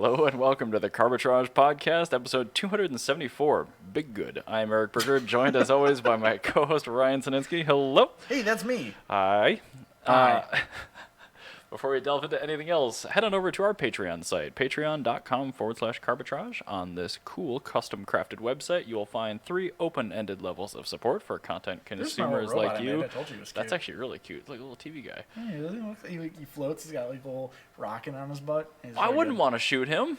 Hello and welcome to the Carbitrage Podcast, episode 274, Big Good. I'm Eric Berger, joined as always by my co-host Ryan Sininsky. Hello. Hey, that's me. Hi. Hi. Before we delve into anything else, head on over to our Patreon site, patreon.com/carbitrage. On this cool custom-crafted website, you will find 3 open-ended levels of support for content consumers like you. I told you it was That's cute. actually really cute. It's like a little TV guy. Yeah, he floats. He's got like a little rocket on his butt. I wouldn't want to shoot him.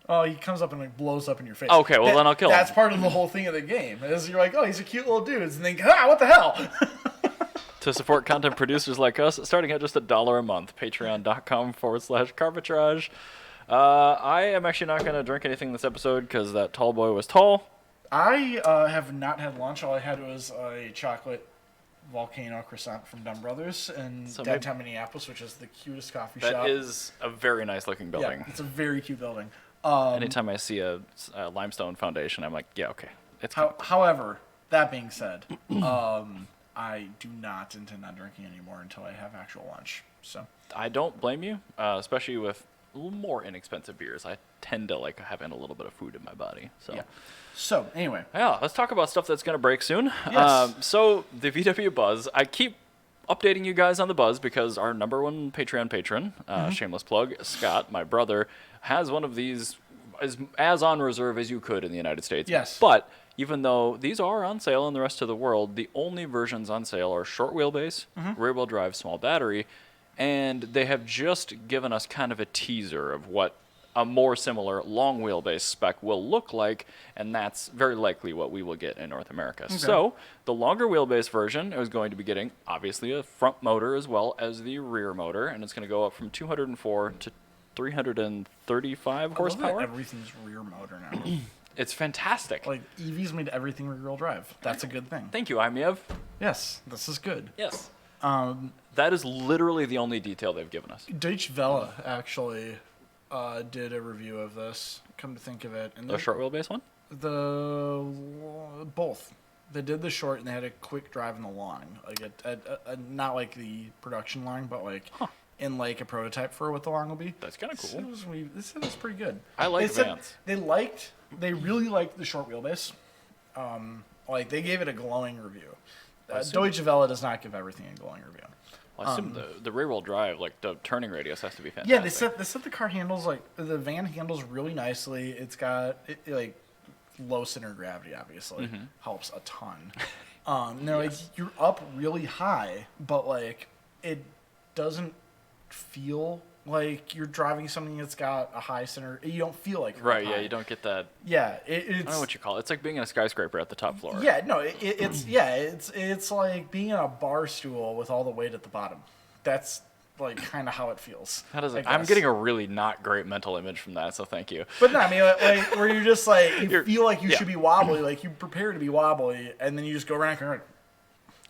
Oh, he comes up and like blows up in your face. Okay, well then I'll kill him. That's part of the whole thing of the game. Is you're like, oh, he's a cute little dude, and then what the hell? To support content producers like us, starting at just $1 a month, patreon.com/carbitrage. I am actually not going to drink anything this episode because that tall boy was tall. I have not had lunch. All I had was a chocolate volcano croissant from Dumb Brothers in downtown Minneapolis, which is the cutest coffee shop. That is a very nice looking building. Yeah, it's a very cute building. Anytime I see a limestone foundation, I'm like, yeah, okay. It's cute. However, that being said, I do not intend on drinking anymore until I have actual lunch. So I don't blame you, especially with a little more inexpensive beers. I tend to like having a little bit of food in my body. So. yeah. So anyway, Yeah, let's talk about stuff that's going to break soon. Yes. So the VW Buzz, I keep updating you guys on the Buzz because our number one Patreon patron, shameless plug, Scott, my brother, has one of these as on reserve as you could in the United States. Yes. But even though these are on sale in the rest of the world, the only versions on sale are short wheelbase, rear-wheel drive, small battery, and they have just given us kind of a teaser of what a more similar long wheelbase spec will look like, and that's very likely what we will get in North America. Okay. So the longer wheelbase version is going to be getting obviously a front motor as well as the rear motor, and it's going to go up from 204 to 335 horsepower. I love that everything's rear motor now. It's fantastic. Like EVs made everything rear-wheel drive. That's a good thing. Thank you, Imiev. Yes, this is good. Yes. That is literally the only detail they've given us. Deutsche Welle actually did a review of this. Come to think of it, and The short wheelbase one? both. They did the short and they had a quick drive in the long, like not like the production long, but like in like a prototype for what the long will be. That's kind of cool. This is pretty good. I like Vans. They really liked the short wheelbase. Like they gave it a glowing review. Deutsche Welle does not give everything a glowing review. Well, I assume the rear-wheel drive, like the turning radius, has to be fantastic. Yeah, they said the car handles like the van handles really nicely. It's got like low center of gravity, obviously helps a ton. And they're like you're up really high, but like it doesn't feel like you're driving something that's got a high center. You don't feel like you're Right, up yeah, high. you don't get that. Yeah, I don't know what you call it. It's like being in a skyscraper at the top floor. Yeah, no, it's like being in a bar stool with all the weight at the bottom. That's like kind of how it feels. How does it? I I'm guess. getting a really not great mental image from that, so thank you. But no, I mean, like where you're just like you You're- feel like you yeah. should be wobbly, like you prepare to be wobbly, and then you just go around and around.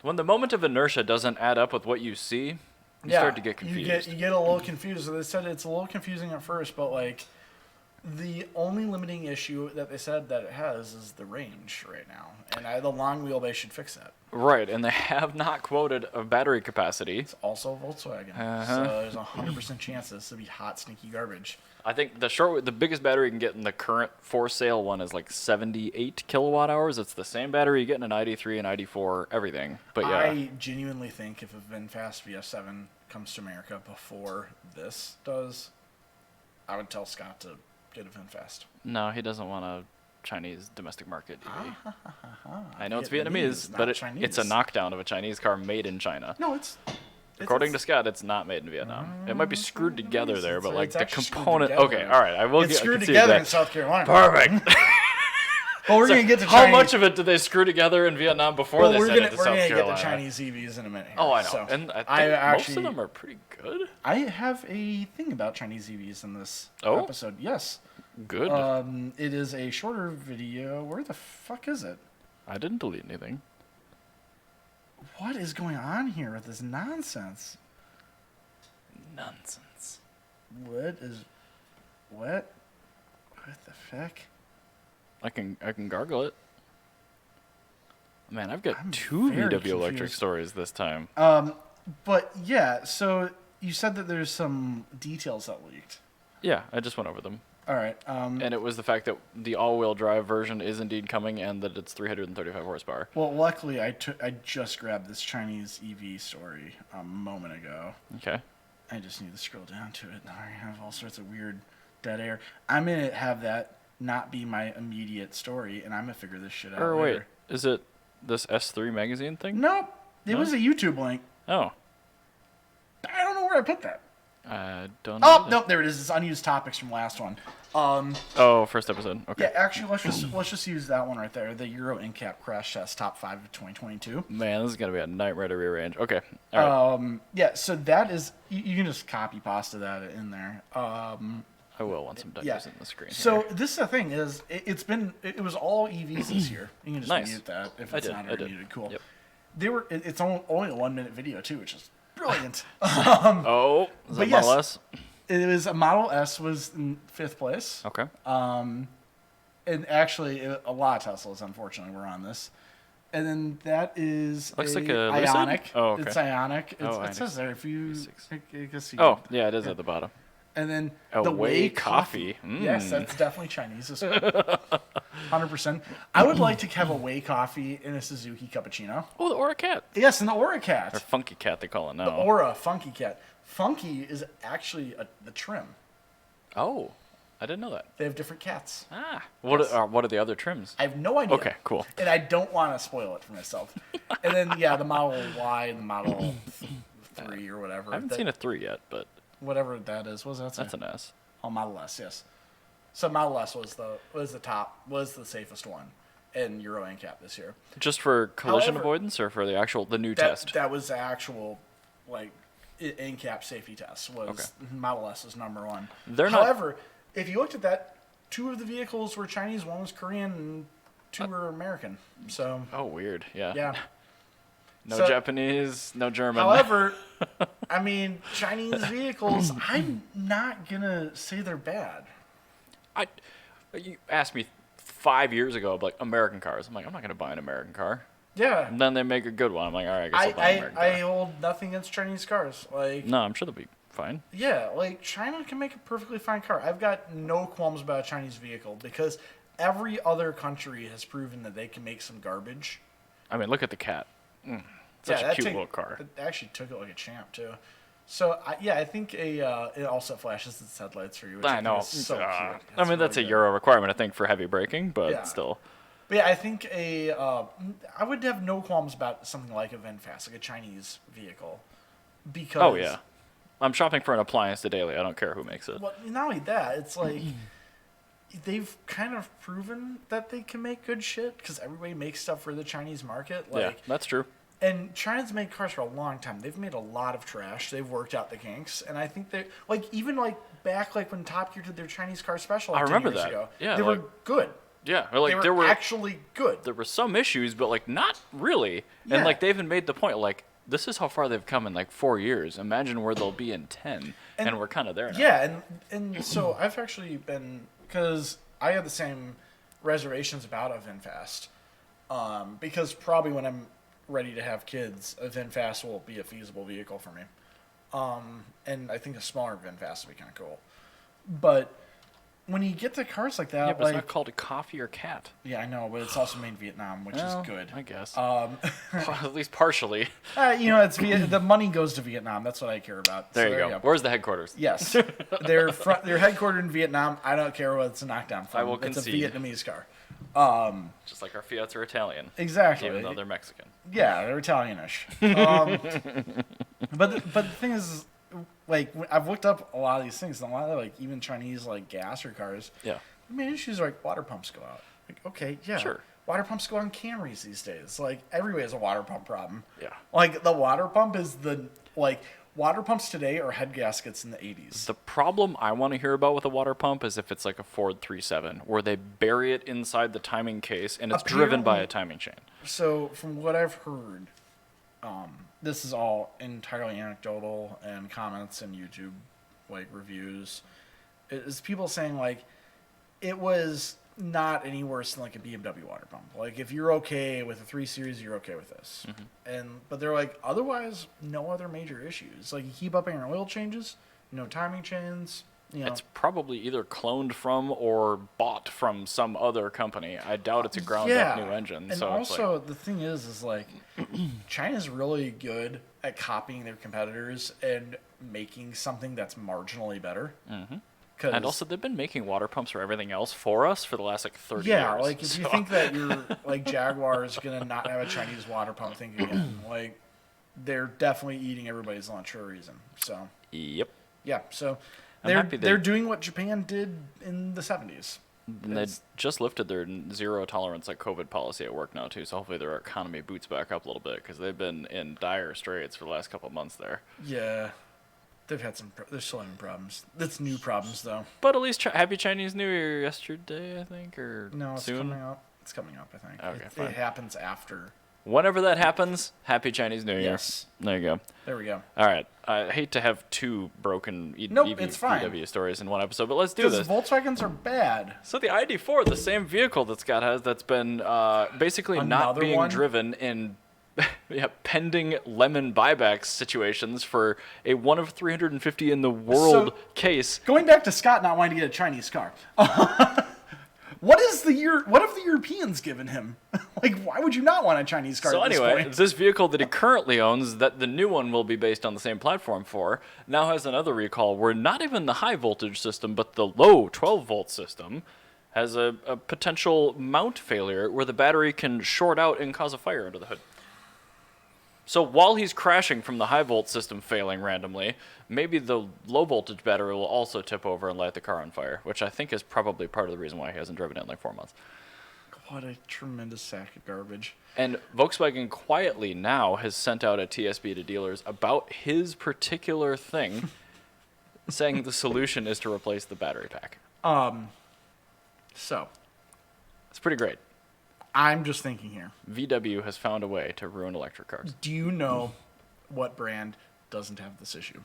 When the moment of inertia doesn't add up with what you see, you start to get confused. You get a little confused. They said it's a little confusing at first, but like the only limiting issue that they said that it has is the range right now, and the long wheelbase should fix that. Right, and they have not quoted a battery capacity. It's also Volkswagen, so there's 100% chance this will be hot, stinky garbage. I think the biggest battery you can get in the current for sale one is like 78 kilowatt hours. It's the same battery you get in an ID.3 and ID.4, everything. But yeah, I genuinely think if a VinFast VF7 comes to America before this does, I would tell Scott to get a VinFast. no, he doesn't want a Chinese domestic market EV. I know it's Vietnamese, Vietnamese, not but Chinese. it's a knockdown of a Chinese car made in China. No, it's According to Scott, it's not made in Vietnam. It might be screwed together there, but like it's the actually screwed component. together. Okay, all right, I will it's get screwed concede together that. in South Carolina. Perfect. Well, we're So gonna get to how Chinese. much of it did they screw together in Vietnam before Well, they we're sent gonna it to we're South gonna Carolina? get to Chinese EVs in a minute. Here. Oh, I know, So, and I think actually, most of them are pretty good. I have a thing about Chinese EVs in this Oh? episode. Yes. Good. It is a shorter video. Where the fuck is it? I didn't delete anything. What is going on here with this nonsense? Nonsense. What? What the fuck? I can gargle it. Man, I've got I'm 2 very VW electric confused. stories this time. But yeah, so you said that there's some details that leaked. Yeah, I just went over them. All right. And it was the fact that the all-wheel drive version is indeed coming and that it's 335 horsepower. Well, luckily, I just grabbed this Chinese EV story a moment ago. Okay. I just need to scroll down to it. Now I have all sorts of weird dead air. I'm going to have that not be my immediate story, and I'm going to figure this shit out Or later. wait, is it this S3 magazine thing? Nope. It was a YouTube link. Oh. I don't know where I put that. I don't know. Oh, nope, there it is. It's unused topics from last one. First episode. Okay. Yeah, actually, let's just use that one right there. The Euro ENCAP crash test top 5 of 2022. Man, this is going to be a nightmare to rearrange. Okay. All right. Yeah, so that is, you can just copy pasta that in there. I will once I'm done Yeah. using the screen So here. this is the thing is, it was all EVs this year. You can just Nice. mute that if I it's did, not I already did. muted. Cool. Yep. It's only a 1 minute video too, which is brilliant. Is but that yes. Model S? It was a Model S was in 5th place. Okay. And actually, a lot of Teslas, unfortunately, were on this. And then that is Looks like a Lucid? Ionic. Oh, okay. It's Ionic. Oh, It says there if you. V6. I guess you Oh, yeah, it is at the bottom. And then Oh, the Whey Whey coffee. Yes, that's definitely Chinese. 100%. I would like to have a Whey coffee in a Suzuki cappuccino. Oh, the Aura Cat. Yes, and the Aura Or Cat. Funky Cat, they call it now. The Aura Funky Cat. Funky is actually the trim. Oh, I didn't know that. They have different cats. Ah. What are the other trims? I have no idea. Okay, cool. And I don't want to spoil it for myself. And then, yeah, the Model Y and the Model 3 or whatever. I haven't seen a 3 yet, but Whatever that is. What does that say? that's an S. Oh, Model S, yes. So Model S was the safest one in Euro NCAP this year. Just for collision However, avoidance or for the new test? That was the actual, NCAP safety test was Model S's number one. However, if you looked at that, 2 of the vehicles were Chinese, 1 was Korean, and 2 were American. So. Oh, weird. Yeah. Yeah. No So- Japanese, no German. However, I mean, Chinese vehicles, I'm not going to say they're bad. You asked me 5 years ago, like, American cars. I'm like, I'm not going to buy an American car. Yeah. And then they make a good one. I'm like, all right, I guess I'll buy an American I car. hold nothing against Chinese cars. No, I'm sure they'll be fine. Yeah, China can make a perfectly fine car. I've got no qualms about a Chinese vehicle because every other country has proven that they can make some garbage. I mean, look at the Cat. Such a cute little car. It actually took it like a champ, too. So, I think it also flashes its headlights for you, which I know. think is so cute. I mean, that's really a good. Euro requirement, I think, for heavy braking, but Yeah. still. But yeah, I think I would have no qualms about something like a VinFast, like a Chinese vehicle. Because, Oh, yeah. I'm shopping for an appliance to daily. I don't care who makes it. Well, not only that, it's like they've kind of proven that they can make good shit because everybody makes stuff for the Chinese market. Yeah, that's true. And China's made cars for a long time. They've made a lot of trash. They've worked out the kinks, and I think they even back when Top Gear did their Chinese car special. I remember 10 years that. Ago, Yeah, they were good. Yeah, They were actually good. There were some issues, but not really. Yeah. And they even made the point this is how far they've come in 4 years. Imagine where they'll be in 10, and we're kind of there now. Yeah, and so I've actually been because I had the same reservations about a VinFast, because probably when I'm ready to have kids, a VinFast will be a feasible vehicle for me, and I think a smaller VinFast would be kind of cool, but when you get to cars like that, Yeah, but it's not called a Coffee or Cat. yeah, I know, but it's also made in Vietnam, which is good. I guess. At At least partially. it's the money goes to Vietnam. That's what I care about. There So you go. Where's the headquarters? Yes, they're headquartered in Vietnam. I don't care what it's a knockdown from. I will It's a concede. Vietnamese car. Just like our Fiats are Italian. Exactly. Even though they're Mexican. Yeah, they're Italianish. But the thing is, I've looked up a lot of these things, and a lot of even Chinese gas or cars. Yeah. The main issues are water pumps go out. Okay, yeah, Sure. Water pumps go on Camrys these days. Everybody has a water pump problem. Yeah. The water pump is water pumps today are head gaskets in the 80s. The problem I want to hear about with a water pump is if it's like a Ford 3.7, where they bury it inside the timing case and it's driven by a timing chain. So, from what I've heard, this is all entirely anecdotal and comments and YouTube reviews. Is people saying it was not any worse than a BMW water pump. If you're okay with a 3 Series, you're okay with this. But they're otherwise no other major issues. You keep up on your oil changes, no timing chains, It's probably either cloned from or bought from some other company. I doubt it's a ground-up new engine. And so also, the thing is like, China's really good at copying their competitors and making something that's marginally better. Mm-hmm. And also, they've been making water pumps for everything else for us for the last, 30 years. Yeah, like, if you think that you're, like, Jaguar is going to not have a Chinese water pump thing again, like, they're definitely eating everybody's lunch for a reason. So. Yep. Yeah, so they're doing what Japan did in the 70s. And they just lifted their zero tolerance COVID policy at work now, too. So hopefully their economy boots back up a little bit because they've been in dire straits for the last couple of months there. Yeah. They've had they're still having problems. That's new problems, though. But at least Happy Chinese New Year yesterday, I think, or no, it's soon? coming up. It's coming up, I think. Okay, fine. It happens after. Whenever that happens, Happy Chinese New Year. Yes. There you go. There we go. All right. I hate to have two broken it's fine. VW stories in one episode, but let's do this. Because Volkswagens are bad. So the ID.4, the same vehicle that Scott has, that's been basically not being driven in pending lemon buyback situations for a 1 of 350 in the world case. Going back to Scott not wanting to get a Chinese car. What have the Europeans given him? Like, why would you not want a Chinese car? So at anyway, this point? this vehicle that he currently owns, that the new one will be based on the same platform for, now has another recall where not even the high voltage system, but the low 12-volt system has a potential mount failure where the battery can short out and cause a fire under the hood. So while he's crashing from the high volt system failing randomly, maybe the low voltage battery will also tip over and light the car on fire, which I think is probably part of the reason why he hasn't driven it in 4 months. What a tremendous sack of garbage. And Volkswagen quietly now has sent out a TSB to dealers about his particular thing, saying the solution is to replace the battery pack. So. It's pretty great. I'm just thinking here. VW has found a way to ruin electric cars. Do you know what brand doesn't have this issue?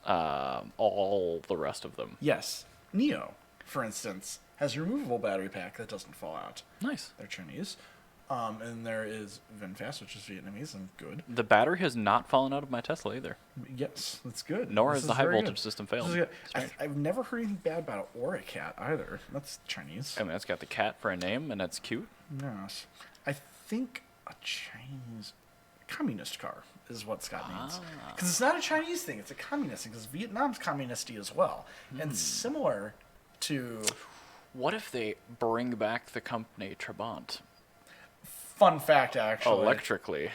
All the rest of them. Yes. Neo, for instance, has a removable battery pack that doesn't fall out. Nice. They're Chinese. And there is VinFast, which is Vietnamese and good. The battery has not fallen out of my Tesla either. Yes, that's good. Nor has the high voltage system failed. I've never heard anything bad about a cat either. That's Chinese. I mean, it's got the cat for a name, and it's cute. Yes. I think a Chinese communist car is what Scott means. Because it's not a Chinese thing, it's a communist thing, because Vietnam's communist-y as well. And similar to... What if they bring back the company Trabant? Fun fact, actually. Electrically.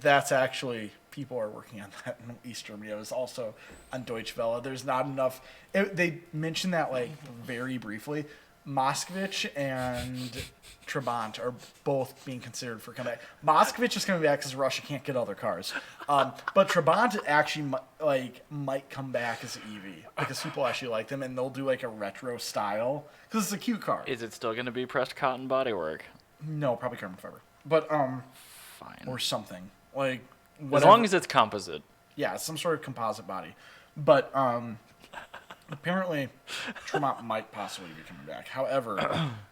That's actually... People are working on that in East Germany. It was also on Deutsche Welle. There's not enough... they mentioned that, very briefly. Moskvich and Trabant are both being considered for comeback. Moskvich is coming back because Russia can't get other cars. But Trabant actually might come back as an EV because people actually like them, and they'll do a retro style because it's a cute car. Is it still going to be pressed cotton bodywork? No, probably carbon fiber. But fine, or something as long as it's composite. Yeah, some sort of composite body. But apparently, Tremont might possibly be coming back. However,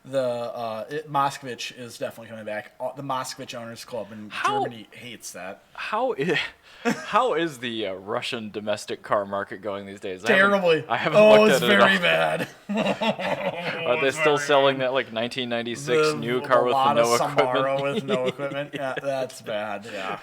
Moskvich is definitely coming back. The Moskvich Owners Club in Germany hates that. How is the Russian domestic car market going these days? Terribly. I haven't looked it's at it very bad. Are they still selling that 1996 new car with no equipment? Samara with no equipment. Yeah, that's bad. Yeah.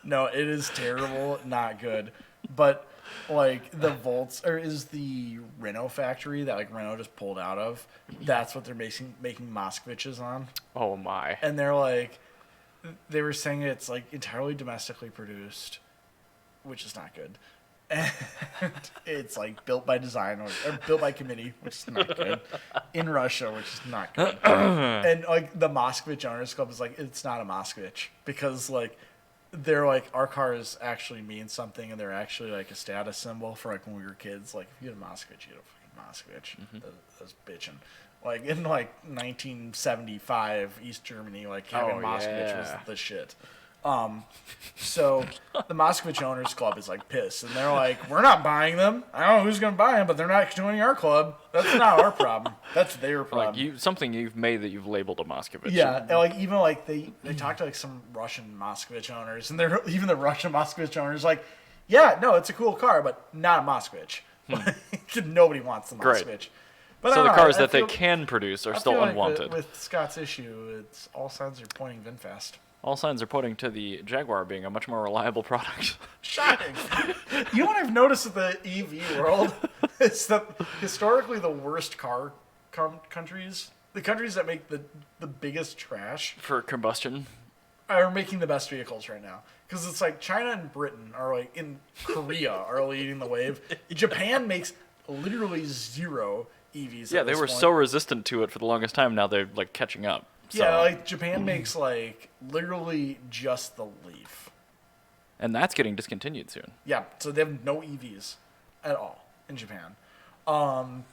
No, it is terrible. Not good. But the Volts is the Renault factory that Renault just pulled out of. That's what they're making Moskviches on. Oh my! And they're they were saying it's entirely domestically produced, which is not good. And it's built by design or built by committee, which is not good. In Russia, which is not good. And the Moskvich Owners Club is it's not a Moskvich because they're our cars actually mean something, and they're actually a status symbol for when we were kids. If you had a Moskvich, you had a fucking Moskvich. That was bitching. In 1975, East Germany, having Moskvich was the shit. So the Moskvich Owners Club is pissed, and they're we're not buying them. I don't know who's gonna buy them, but they're not joining our club. That's not our problem. That's their problem. Something you've made that you've labeled a Moskvich. Yeah, and even they talked to some Russian Moskvich owners, and even the Russian Moskvich owners yeah, no, it's a cool car, but not a Moskvich. Nobody wants them on Great. Switch. But So the I don't know, cars I that they feel- can produce are I still feel like unwanted. with Scott's issue, it's all signs are pointing VinFast. All signs are pointing to the Jaguar being a much more reliable product. Shocking. You know what I've noticed with the EV world? It's that historically the worst car countries, the countries that make the biggest trash, For combustion. are making the best vehicles right now. Because it's like China and Britain are like, in Korea are leading the wave. Japan makes literally zero EVs. Yeah, at they this were point. so resistant to it for the longest time. Now they're like catching up. So. Yeah, like Japan makes like literally just the Leaf. And that's getting discontinued soon. Yeah, so they have no EVs at all in Japan. And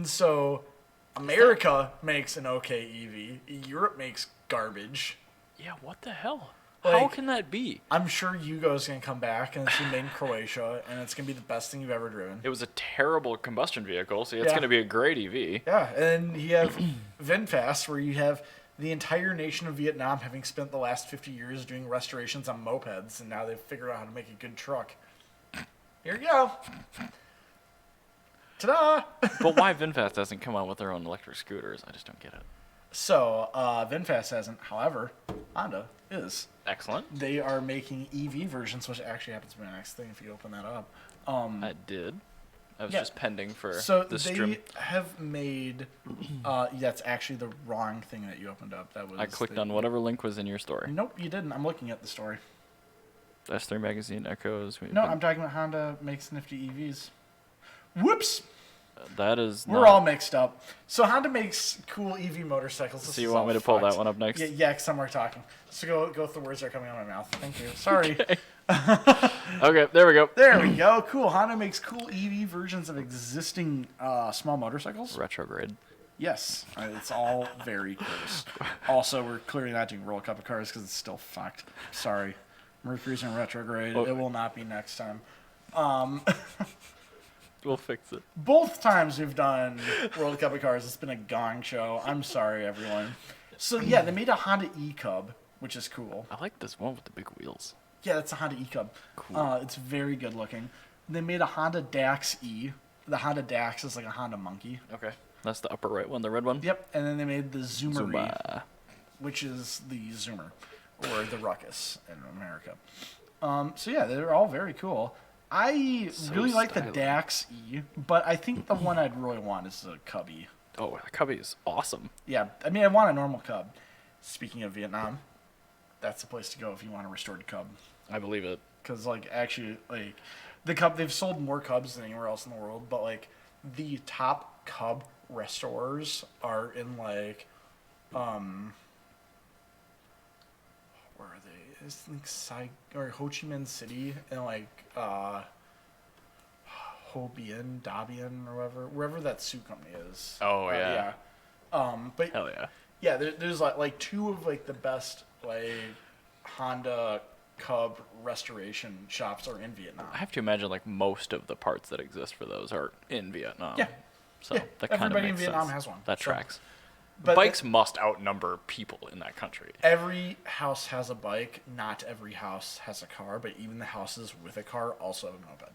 so America makes an okay EV. Europe makes garbage. Yeah, what the hell? Like- How can that be? I'm sure Yugo's going to come back, and it's going to be made in Croatia, and it's going to be the best thing you've ever driven. It was a terrible combustion vehicle, so it's Yeah. going to be a great EV. Yeah, and you have VinFast, where you have the entire nation of Vietnam having spent the last 50 years doing restorations on mopeds, and now they've figured out how to make a good truck. Here you go. Ta-da! But why VinFast hasn't come out with their own electric scooters? I just don't get it. So, VinFast hasn't. However, Honda is. Excellent. They are making EV versions, which actually happens to be my next thing if you open that up. I did. I was Yeah. just pending for So the they stream. have made. That's actually the wrong thing that you opened up. That was. I clicked on whatever link was in your story. Nope, you didn't. I'm looking at the story. S3 Magazine, Echoes. No, I'm talking about Honda makes nifty EVs. Whoops! That is We're not... all mixed up. So Honda makes cool EV motorcycles. This So you is want all me to pull fucked. that one up next? Yeah, because I'm already talking. So go with the words that are coming out of my mouth. Thank you. Sorry. Okay, there we go. There we go. Cool. Honda makes cool EV versions of existing small motorcycles. Retrograde. Yes. It's all very close. Also, we're clearly not doing World Cup of Cars because it's still fucked. Sorry. Mercury's in retrograde. Oh. It will not be next time. We'll fix it. Both times we've done World Cup of Cars, it's been a gong show. I'm sorry, everyone. So, yeah, they made a Honda E-Cub, which is cool. I like this one with the big wheels. Yeah, it's a Honda E-Cub. Cool. It's very good looking. They made a Honda Dax E. The Honda Dax is like a Honda Monkey. Okay. That's the upper right one, the red one? Yep, and then they made the Zoomer E, Zumba. which is the Zoomer, or the Ruckus in America. So yeah, they're all very cool. I So really like the stylish. Dax E, but I think the one I'd really want is the Cubby. Oh, the Cubby is awesome. Yeah, I mean, I want a normal Cub. Speaking of Vietnam, that's the place to go if you want a restored Cub. I believe it. Because, like, actually, like, the Cub, they've sold more Cubs than anywhere else in the world, but, like, the top Cub restorers are in, like, where are they? It's like or Ho Chi Minh City and, like, Ho Bien, Da Bien, or wherever that suit company is. Oh, yeah. But Hell yeah. yeah, there's like two of like the best like Honda Cub restoration shops are in Vietnam. I have to imagine like most of the parts that exist for those are in Vietnam. Yeah. So Yeah, that kind of everybody in makes Vietnam sense. has one, That so- tracks. But Bikes must outnumber people in that country. every house has a bike. Not every house has a car, but even the houses with a car also have a moped.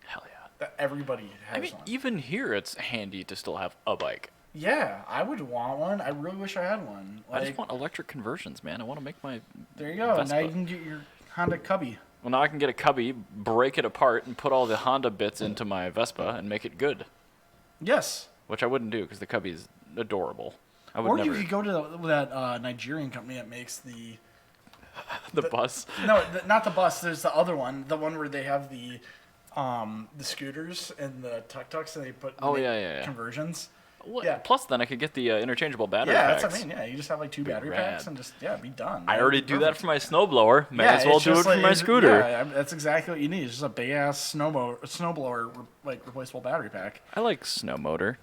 Hell yeah. Everybody has I mean, one. even here, it's handy to still have a bike. Yeah, I would want one. I really wish I had one. I just want electric conversions, man. I want to make my. There you go. Vespa. Now you can get your Honda Cubby. Well, now I can get a Cubby, break it apart, and put all the Honda bits into my Vespa and make it good. Yes. Which I wouldn't do because the Cubby is adorable. I would Or never. you could go to that Nigerian company that makes the the bus. no, not the bus. There's the other one, the one where they have the scooters and the tuk-tuks, and they put Oh, make yeah. conversions. Well, Yeah. Plus, then I could get the interchangeable battery Yeah, packs. that's what I mean. Yeah, you just have like two battery rad. packs and just be done. I That'd already be do that perfect. for my snowblower. May Yeah, as well it's do it just for like- my scooter. Yeah, that's exactly what you need. It's just a big ass snowblower like replaceable battery pack. I like snow motor.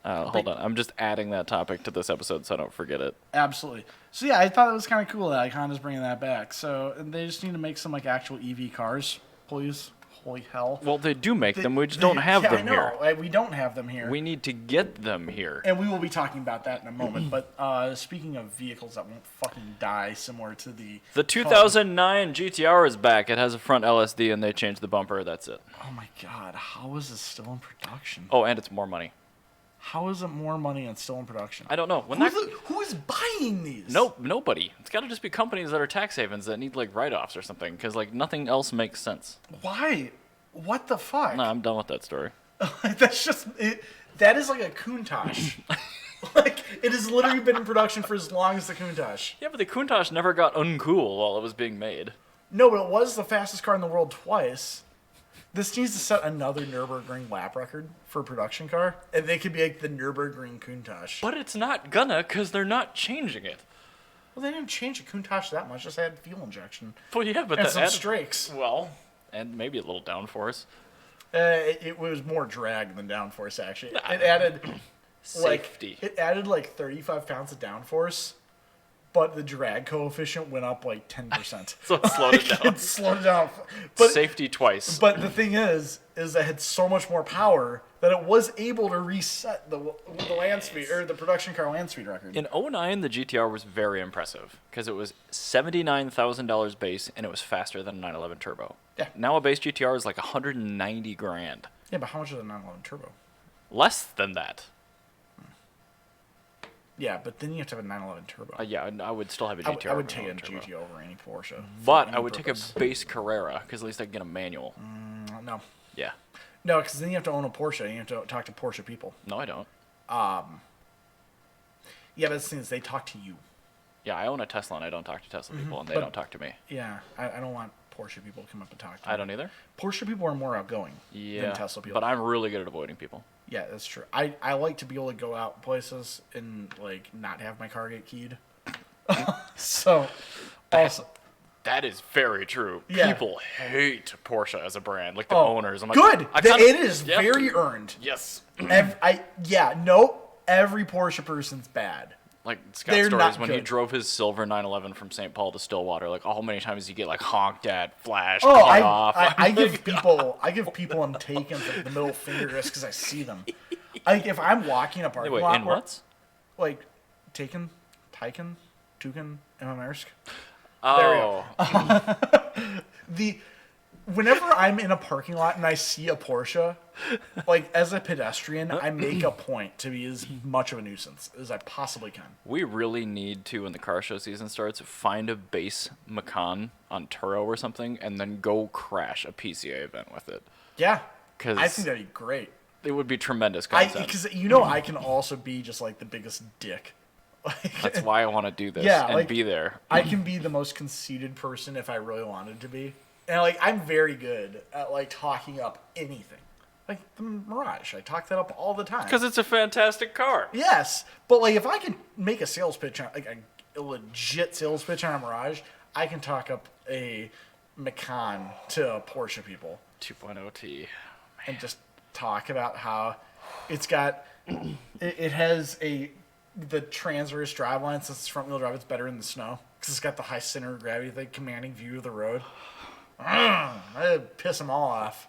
Hold on, I'm just adding that topic to this episode so I don't forget it. Absolutely. So yeah, I thought it was kind of cool that like Honda's bringing that back. So and they just need to make some like actual EV cars, please. holy hell. Well, they do make them. We just don't have them here. I know. We don't have them here. We need to get them here. And we will be talking about that in a moment. But speaking of vehicles that won't fucking die, similar to the 2009 GTR is back. It has a front LSD, and they changed the bumper. That's it. Oh my god, how is this still in production? Oh, and it's more money. How is it more money and still in production? I don't know. Who is buying these? Nobody. It's got to just be companies that are tax havens that need like write-offs or something, because like nothing else makes sense. Why? What the fuck? Nah, I'm done with that story. That's just it. That is like a Countach. Like it has literally been in production for as long as the Countach. Yeah, but the Countach never got uncool while it was being made. No, but it was the fastest car in the world twice. This needs to set another Nürburgring lap record for a production car, and they could be like the Nürburgring Countach. But it's not gonna, because they're not changing it. Well, they didn't change the Countach that much; just add fuel injection. Well, yeah, but and that some added, strakes. Well, and maybe a little downforce. It was more drag than downforce. Actually, it added Safety. It added like 35 pounds of downforce, but the drag coefficient went up like 10%. So it slowed it down. It slowed it down. But, Safety twice. But the thing is it had so much more power that it was able to reset the land speed, or the production car land speed record. In 2009, the GTR was very impressive because it was $79,000 base and it was faster than a 911 turbo. Yeah. Now a base GTR is like $190,000. Yeah, but how much is a 911 turbo? Less than that. Yeah, but then you have to have a 911 turbo. Yeah, I would still have a GTR. I would take a turbo. GT over any Porsche. But I would take a base Carrera because at least I can get a manual. No. Yeah. No, because then you have to own a Porsche and you have to talk to Porsche people. No, I don't. Yeah, but the thing is, they talk to you. Yeah, I own a Tesla and I don't talk to Tesla people and they don't talk to me. Yeah, I don't want Porsche people to come up and talk to me. I don't either. Porsche people are more outgoing than Tesla people. But I'm really good at avoiding people. Yeah, that's true. I like to be able to go out places and like not have my car get keyed. So, also, that is very true. Yeah. People hate Porsche as a brand, like the owners. I'm like, good. It is Yep. very earned. Yes. Every Porsche person's bad. Like Scott They're stories not when he good. drove his silver 911 from St. Paul to Stillwater. Like, how many times you get like honked at, flashed, Oh, cut off. I give people I'm taking the middle finger just because I see them. Like if I'm walking a parking lot, in what? like Tuken, Maersk. Oh, Whenever I'm in a parking lot and I see a Porsche, like as a pedestrian, I make a point to be as much of a nuisance as I possibly can. we really need to, when the car show season starts, find a base Macan on Turo or something, and then go crash a PCA event with it. Yeah, 'Cause I think that'd be great. It would be tremendous content. Because I can also be just like the biggest dick. That's why I want to do this Yeah, and like, be there. I can be the most conceited person if I really wanted to be. And like I'm very good at like talking up anything. Like the Mirage, I talk that up all the time. Because it's a fantastic car. Yes, but like if I can make a sales pitch on like a legit sales pitch on a Mirage, I can talk up a Macan to Porsche people 2.0 T. and just talk about how it's got it has the transverse driveline. Since it's front wheel drive, it's better in the snow because it's got the high center of gravity, the commanding view of the road. I'd piss them all off.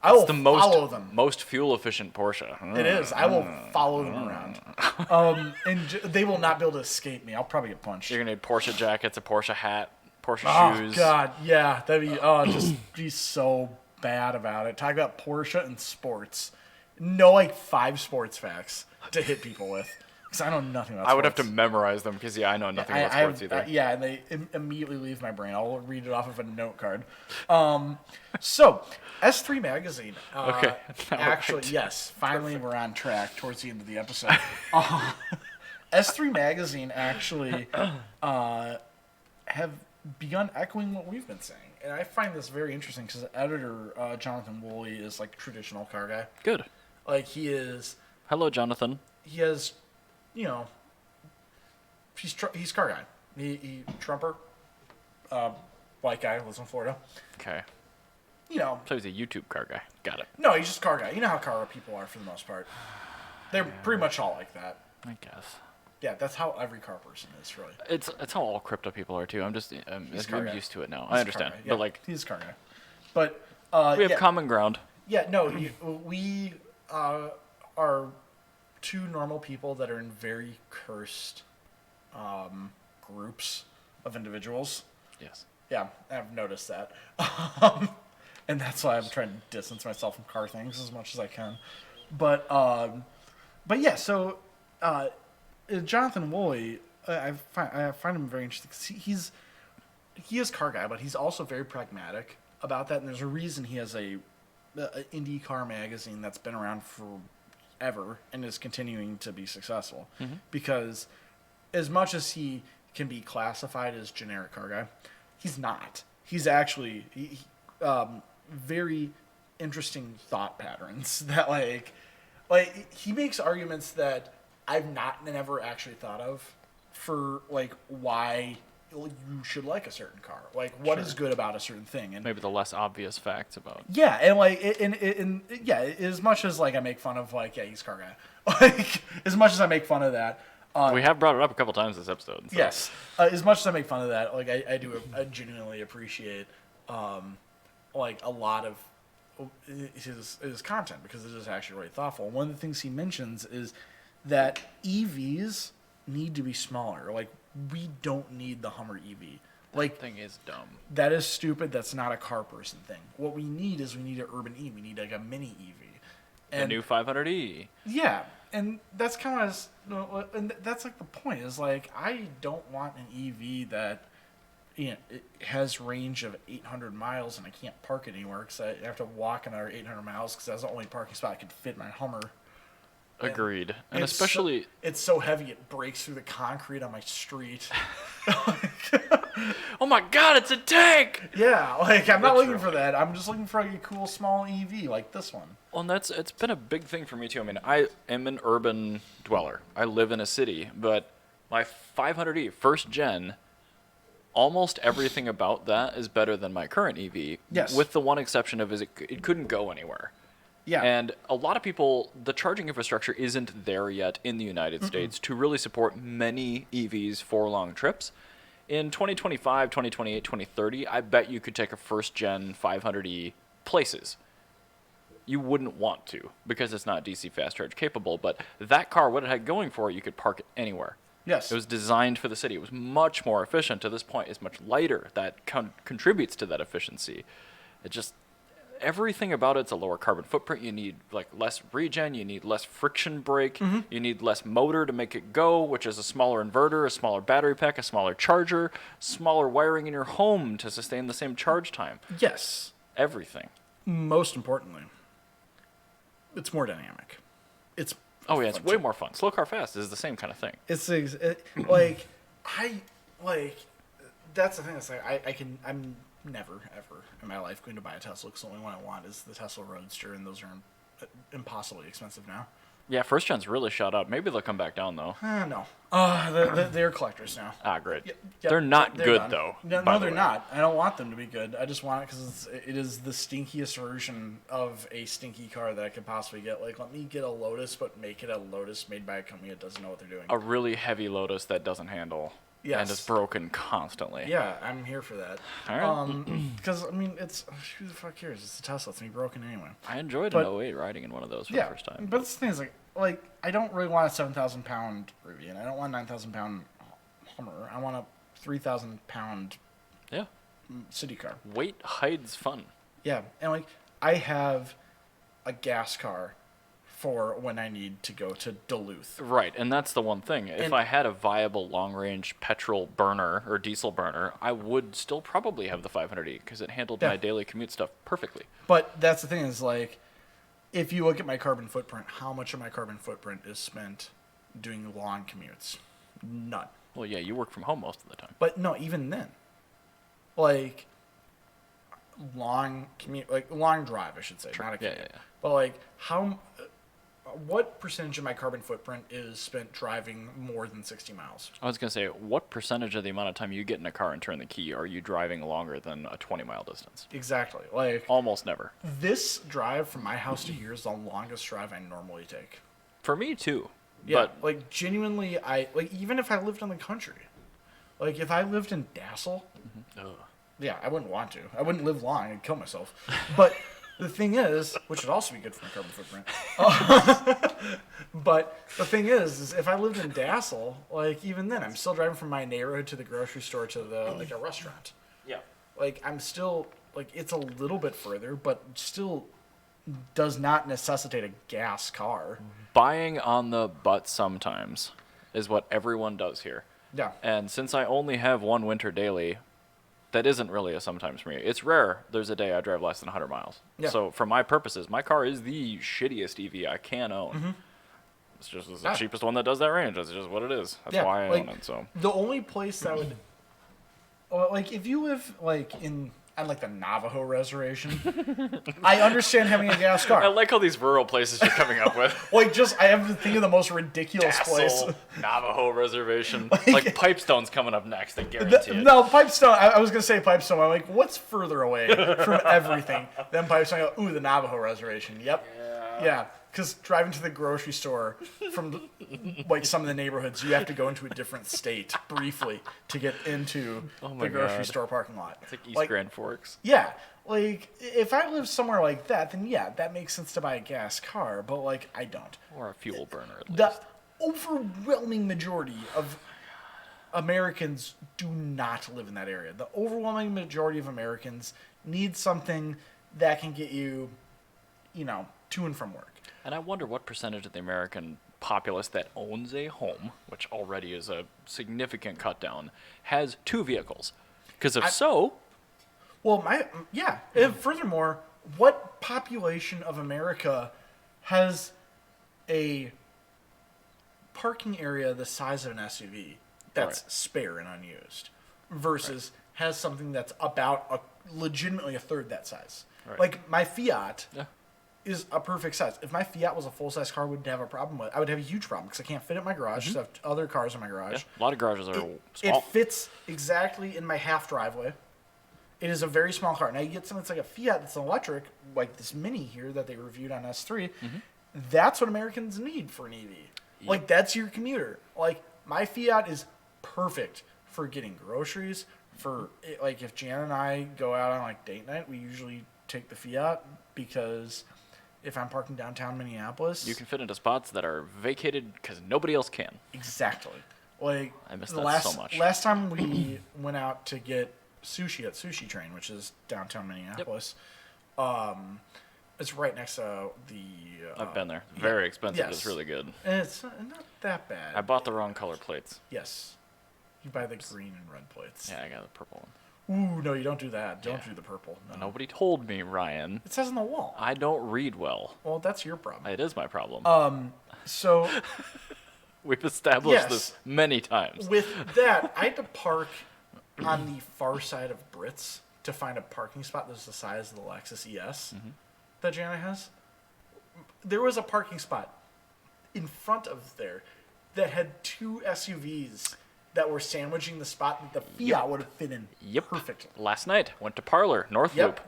I will follow them. Most fuel efficient Porsche. It is. I will follow them around. They will not be able to escape me. I'll probably get punched. You're gonna need Porsche jackets, a Porsche hat, Porsche shoes. Oh God, yeah, that'd be just be so bad about it. Talk about Porsche and sports. Know like 5 sports facts to hit people with. Because I know nothing about sports. I would have to memorize them because I know nothing about sports either. Yeah, and they immediately leave my brain. I'll read it off of a note card. So, S3 Magazine. Okay. Actually, yes. Finally, we're on track towards the end of the episode. S3 Magazine actually have begun echoing what we've been saying. And I find this very interesting because the editor, Jonathan Woolley, is like traditional car guy. Good. Like, he is... Hello, Jonathan. He has... he's car guy. He Trumper, white guy, lives in Florida. Okay. So he's a YouTube car guy. Got it. No, he's just car guy. You know how car people are for the most part. They're pretty much all like that. I guess. Yeah, that's how every car person is, really. It's how all crypto people are too. I'm car guy. used to it now. He's I understand, car guy. Yeah, but like he's a car guy. But We have common ground. Yeah, no, we are two normal people that are in very cursed groups of individuals. Yes. Yeah, I've noticed that. And that's why I'm trying to distance myself from car things as much as I can. But yeah, so Jonathan Woolley, I find him very interesting. 'Cause he is a car guy, but he's also very pragmatic about that. And there's a reason he has a IndyCar magazine that's been around forever and is continuing to be successful. Mm-hmm. Because as much as he can be classified as generic car guy, he's not. He's actually very interesting thought patterns that like he makes arguments that I've never actually thought of for like why you should like a certain car, like what is good about a certain thing, and maybe the less obvious facts about. Yeah, and like yeah, as much as like I make fun of like he's a car guy, like as much as I make fun of that. We have brought it up a couple times this episode. So. Yes, as much as I make fun of that, like I genuinely appreciate like a lot of his content because it is actually really thoughtful. One of the things he mentions is that EVs need to be smaller. Like we don't need the Hummer EV. Like that thing is dumb. That is stupid. That's not a car person thing. What we need is an urban EV. We need like a mini EV. And the new 500e. Yeah. And that's kind of, and that's like the point is like, I don't want an EV that, it has range of 800 miles and I can't park it anywhere because I have to walk another 800 miles because that's the only parking spot I can fit my Hummer. Agreed. And especially... it's so heavy it breaks through the concrete on my street. Oh my God, it's a tank! Yeah, like I'm not looking for that. I'm just looking for like a cool small EV like this one. Well, and it's been a big thing for me too. I mean, I am an urban dweller. I live in a city, but my 500e, first gen, almost everything about that is better than my current EV. Yes. With the one exception of it couldn't go anywhere. Yeah. And a lot of people, the charging infrastructure isn't there yet in the United States to really support many EVs for long trips. In 2025, 2028, 2030, I bet you could take a first-gen 500e places. You wouldn't want to because it's not DC fast charge capable, but that car, what it had going for it, you could park it anywhere. Yes. It was designed for the city. It was much more efficient. To this point, it's much lighter. That contributes to that efficiency. It just... everything about it's a lower carbon footprint. You need like less regen. You need less friction brake. Mm-hmm. You need less motor to make it go, which is a smaller inverter, a smaller battery pack, a smaller charger, smaller wiring in your home to sustain the same charge time. Yes. Everything. Most importantly, it's more dynamic. It's way more fun. Slow car fast is the same kind of thing. It's that's the thing. It's like I'm never ever in my life going to buy a Tesla because the only one I want is the Tesla Roadster, and those are impossibly expensive now. Yeah, first gens really shot up. Maybe they'll come back down though. No. They're collectors now. Ah, great. Yep, they're not good done. though. No, they're not. I don't want them to be good. I just want it because it is the stinkiest version of a stinky car that I could possibly get. Like, let me get a Lotus, but make it a Lotus made by a company that doesn't know what they're doing. A really heavy Lotus that doesn't handle. Yes. And is broken constantly. Yeah, I'm here for that. All right. Because, I mean, who the fuck cares? It's a Tesla. It's going to be broken anyway. I enjoyed an 08 riding in one of those for the first time. But the thing is, like I don't really want a 7,000-pound Ruby, and I don't want a 9,000-pound Hummer. I want a 3,000-pound city car. Weight hides fun. Yeah, and, like, I have a gas car for when I need to go to Duluth. Right, and that's the one thing. If I had a viable long-range petrol burner or diesel burner, I would still probably have the 500e because it handled my daily commute stuff perfectly. But that's the thing is, like, if you look at my carbon footprint, how much of my carbon footprint is spent doing long commutes? None. Well, yeah, you work from home most of the time. But no, even then. Like, long commute, like, long drive, I should say, not a commute. Yeah. But, like, what percentage of my carbon footprint is spent driving more than 60 miles? I was going to say, what percentage of the amount of time you get in a car and turn the key are you driving longer than a 20-mile distance? Exactly. Like, almost never. This drive from my house to here is the longest drive I normally take. For me, too. Yeah, but, like, genuinely, even if I lived in the country, like, if I lived in Dassel, Yeah, I wouldn't want to. I wouldn't live long. I'd kill myself. But the thing is, which would also be good for my carbon footprint. But the thing is if I lived in Dassel, like even then, I'm still driving from my neighborhood to the grocery store to the like a restaurant. Yeah. Like I'm still like it's a little bit further, but still does not necessitate a gas car. Buying on the butt sometimes is what everyone does here. Yeah. And since I only have one winter daily, that isn't really a sometimes for me. It's rare there's a day I drive less than 100 miles. Yeah. So for my purposes, my car is the shittiest EV I can own. It's just the cheapest one that does that range. That's just what it is. That's why I own it. So the only place that would, like, if you live like on like the Navajo reservation, I understand having a gas car. I like all these rural places you're coming up with. Like, just I have to think of the most ridiculous place. Navajo reservation. Like Pipestone's coming up next. I guarantee it. No, Pipestone. I was gonna say Pipestone. I'm like, what's further away from everything than Pipestone? I go, ooh, the Navajo reservation. Yep. Yeah. Because driving to the grocery store from like some of the neighborhoods, you have to go into a different state briefly to get into the grocery store parking lot. It's like East Grand Forks. Yeah, like if I live somewhere like that, then yeah, that makes sense to buy a gas car. But like I don't. Or a fuel burner at least. The overwhelming majority of Americans do not live in that area. The overwhelming majority of Americans need something that can get you, to and from work. And I wonder what percentage of the American populace that owns a home, which already is a significant cut down, has two vehicles. Because Well, and furthermore, what population of America has a parking area the size of an SUV that's spare and unused versus has something that's about legitimately a third that size? Right. Like my Fiat is a perfect size. If my Fiat was a full-size car, I would have a problem with it. I would have a huge problem because I can't fit it in my garage. So I have other cars in my garage. a lot of garages are small. It fits exactly in my half driveway. It is a very small car. Now you get something that's like a Fiat that's electric, like this Mini here that they reviewed on S3. That's what Americans need for an EV. Yep. Like that's your commuter. Like my Fiat is perfect for getting groceries. For like if Jan and I go out on like date night, we usually take the Fiat because if I'm parking downtown Minneapolis, you can fit into spots that are vacated because nobody else can. Exactly. Like I miss that so much. Last time we went out to get sushi at Sushi Train, which is downtown Minneapolis. It's right next to the. I've been there. Very expensive. Yes. It's really good. And it's not that bad. I bought the wrong color plates. Yes. You buy the green and red plates. Yeah, I got the purple one. Ooh, no, you don't do that. Don't do the purple. No. Nobody told me, Ryan. It says on the wall. I don't read well. Well, that's your problem. It is my problem. So. We've established this many times. With that, I had to park on the far side of Brits to find a parking spot that was the size of the Lexus ES that Jana has. There was a parking spot in front of there that had two SUVs that were sandwiching the spot that the Fiat would have fit in perfectly. Last night, went to Parlor, North Loop.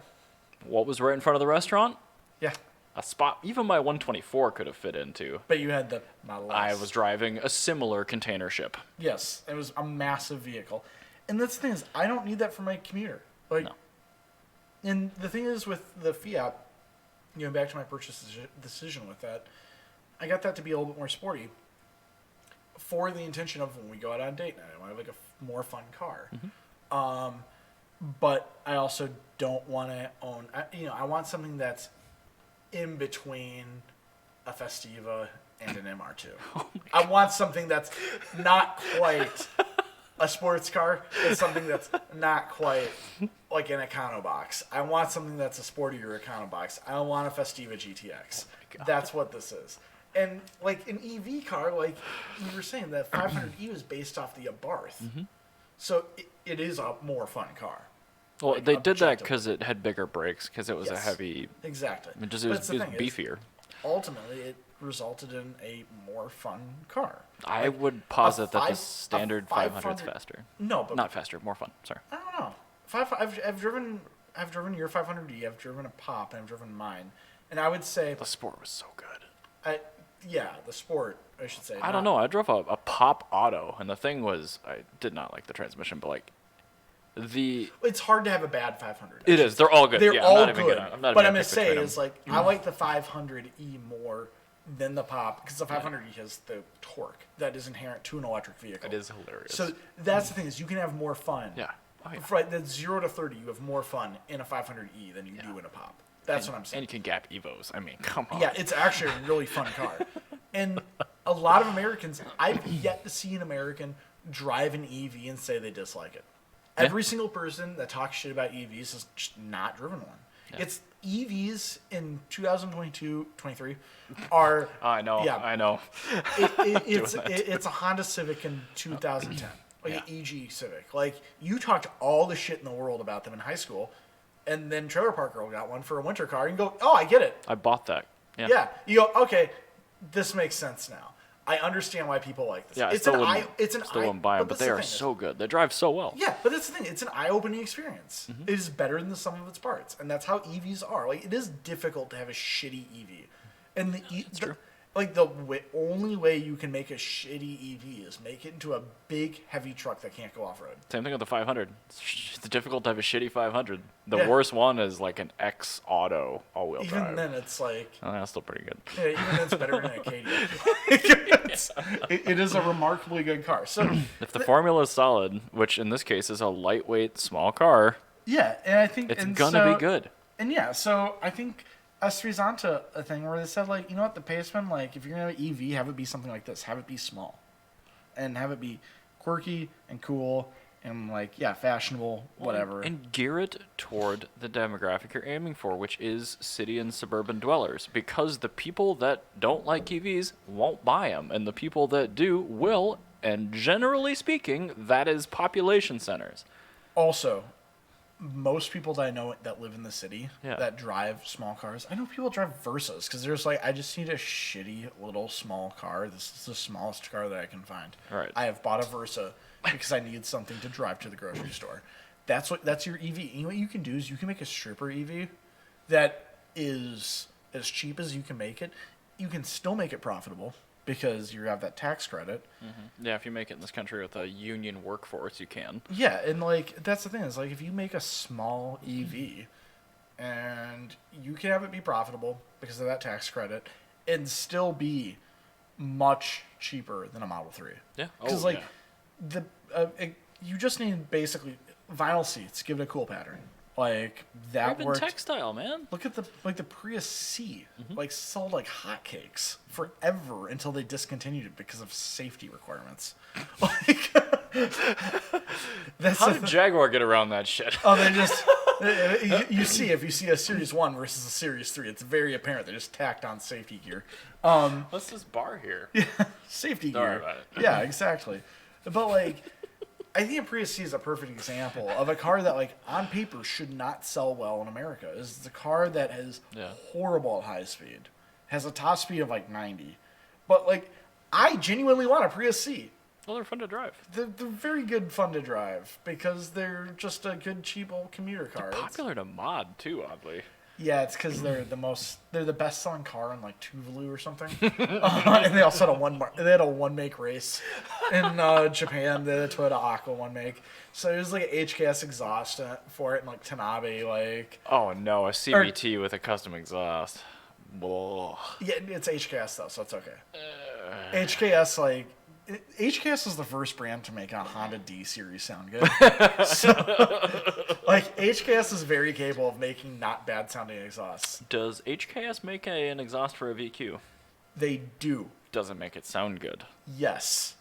What was right in front of the restaurant? Yeah. A spot even my 124 could have fit into. But you had the Model S. I was driving a similar container ship. Yes, it was a massive vehicle. And that's the thing is, I don't need that for my commuter. Like, no. And the thing is with the Fiat, back to my purchase decision with that, I got that to be a little bit more sporty for the intention of when we go out on date night. I want to have like a more fun car. But I also don't want to own, I want something that's in between a Festiva and an MR2. I want something that's not quite a sports car. It's something that's not quite like an Econobox. I want something that's a sportier Econobox. I don't want a Festiva GTX. That's what this is. And like an EV car, like you were saying, that 500E was based off the Abarth. So it is a more fun car. Well, like, they did that because it had bigger brakes, because it was a heavy... Exactly. It was beefier. Ultimately, it resulted in a more fun car. I would posit that the standard 500 is faster. No, but... Not faster, more fun. Sorry. I don't know. I've driven your 500E, I've driven a Pop, and I've driven mine. And I would say... The Sport was so good. The Sport, I should say. I don't know. I drove a Pop Auto, and the thing was... I did not like the transmission, but, like... It's hard to have a bad 500. It is. They're all good. They're yeah, all I'm not even good. gonna, I'm not but even I'm going to say them. is like I like the 500e more than the Pop because the 500e has the torque that is inherent to an electric vehicle. It is hilarious. So that's the thing is you can have more fun. Yeah. Oh, yeah. Right, that's 0 to 30. You have more fun in a 500e than you do in a Pop. That's what I'm saying. And you can gap Evos. I mean, come on. Yeah, it's actually a really fun car. And a lot of Americans, I've yet to see an American drive an EV and say they dislike it. Yeah. Every single person that talks shit about EVs has just not driven one. Yeah. It's EVs in 2022, 23 are... I know, yeah, I know. It's a Honda Civic in 2010. Like an EG Civic. Like, you talked all the shit in the world about them in high school, and then Trailer Park Girl got one for a winter car, and you go, oh, I get it. I bought that. Yeah. Yeah. You go, okay, this makes sense now. I understand why people like this. Yeah, It's still wouldn't buy them, but they are so good. They drive so well. Yeah, but that's the thing. It's an eye-opening experience. Mm-hmm. It is better than the sum of its parts, and that's how EVs are. Like, it is difficult to have a shitty EV, and true. Like the only way you can make a shitty EV is make it into a big, heavy truck that can't go off-road. Same thing with the 500. It's difficult to have a shitty 500. The Yeah. worst one is like an X Auto all-wheel drive. Even then, it's like... Oh, that's still pretty good. Yeah, even then, it's better than a Acadia. It is a remarkably good car. So If the formula is solid, which in this case is a lightweight, small car, yeah, and I think... it's gonna be good. And yeah, so I think... S3's onto a thing where they said, like, you know what, the Paceman, like, if you're going to have an EV, have it be something like this. Have it be small. And have it be quirky and cool and, like, yeah, fashionable, whatever. And gear it toward the demographic you're aiming for, which is city and suburban dwellers. Because the people that don't like EVs won't buy them. And the people that do will. And generally speaking, that is population centers. Also... most people that I know that live in the city Yeah. that drive small cars, I know people drive Versas because they're just like, I just need a shitty little small car. This is the smallest car that I can find. Right. I have bought a Versa because I need something to drive to the grocery store. That's your EV. You know what you can do is you can make a stripper EV that is as cheap as you can make it. You can still make it profitable because you have that tax credit. Mm-hmm. Yeah, if you make it in this country with a union workforce, you can. Yeah, and like that's the thing is like if you make a small EV and you can have it be profitable because of that tax credit and still be much cheaper than a Model 3. Yeah. Because you just need basically vinyl seats, give it a cool pattern. Like that Urban worked. textile, man. Look at the Prius C, like sold like hotcakes forever until they discontinued it because of safety requirements. Like, How did Jaguar get around that shit? Oh, they just you see if you see a Series 1 versus a Series 3, it's very apparent they just tacked on safety gear. What's this bar here? Safety Don't gear. worry about it. Yeah, exactly. But like. I think a Prius C is a perfect example of a car that, like, on paper should not sell well in America. It's a car that is horrible at high speed, has a top speed of, like, 90. But, like, I genuinely want a Prius C. Well, they're fun to drive. They're very good fun to drive because they're just a good, cheap old commuter car. They're popular to mod, too, oddly. Yeah, it's because they're the best selling car in like Tuvalu or something, and they also had a one make race in Japan. They had a Toyota Aqua one make, so it was like an HKS exhaust for it and like Tanabe like. Oh no, a CVT with a custom exhaust. Whoa. Yeah, it's HKS though, so it's okay. HKS like. HKS was the first brand to make a Honda D series sound good. So, like, HKS is very capable of making not bad sounding exhausts. Does HKS make an exhaust for a VQ? They do. Doesn't make it sound good. Yes.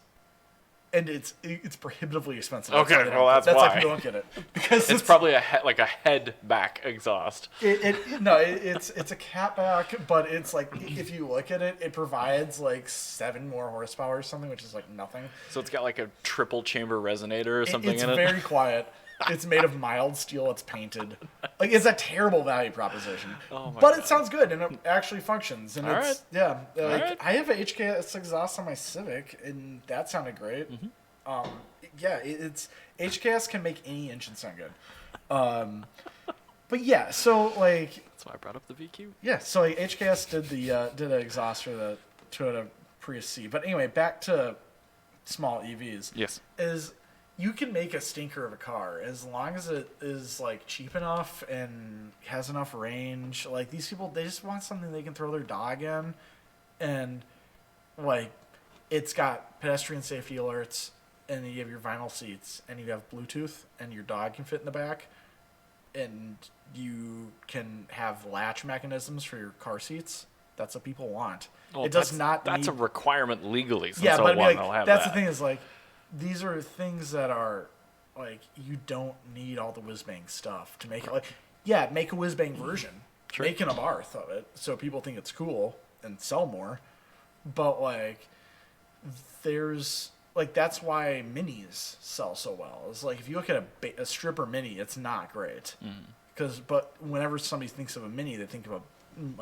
And it's prohibitively expensive. Okay, that's why why. people don't get it because it's probably a head back exhaust. It's a catback, but it's like if you look at it, it provides like 7 more horsepower or something, which is like nothing. So it's got like a triple chamber resonator or something in it. It's very quiet. It's made of mild steel. It's painted. Like it's a terrible value proposition. Oh my but God. it sounds good and it actually functions. And All it's right. yeah. Like, right. I have a HKS exhaust on my Civic, and that sounded great. Mm-hmm. It's HKS can make any engine sound good. But yeah, so like That's why I brought up the VQ. yeah, so like HKS did an exhaust for the Toyota Prius C. But anyway, back to small EVs. Yes. Is you can make a stinker of a car as long as it is like cheap enough and has enough range. Like these people, they just want something they can throw their dog in, and like it's got pedestrian safety alerts, and you have your vinyl seats, and you have Bluetooth, and your dog can fit in the back, and you can have latch mechanisms for your car seats. That's what people want. Well, it does not. That's a requirement legally. Since Yeah, but they'll have that's that. the thing is like, these are things that are like you don't need all the whiz bang stuff to make it. Like, yeah, make a whiz bang version, Sure. make an Abarth of it, so people think it's cool and sell more. But like, there's like that's why minis sell so well. It's like if you look at a stripper mini, it's not great. But whenever somebody thinks of a mini, they think of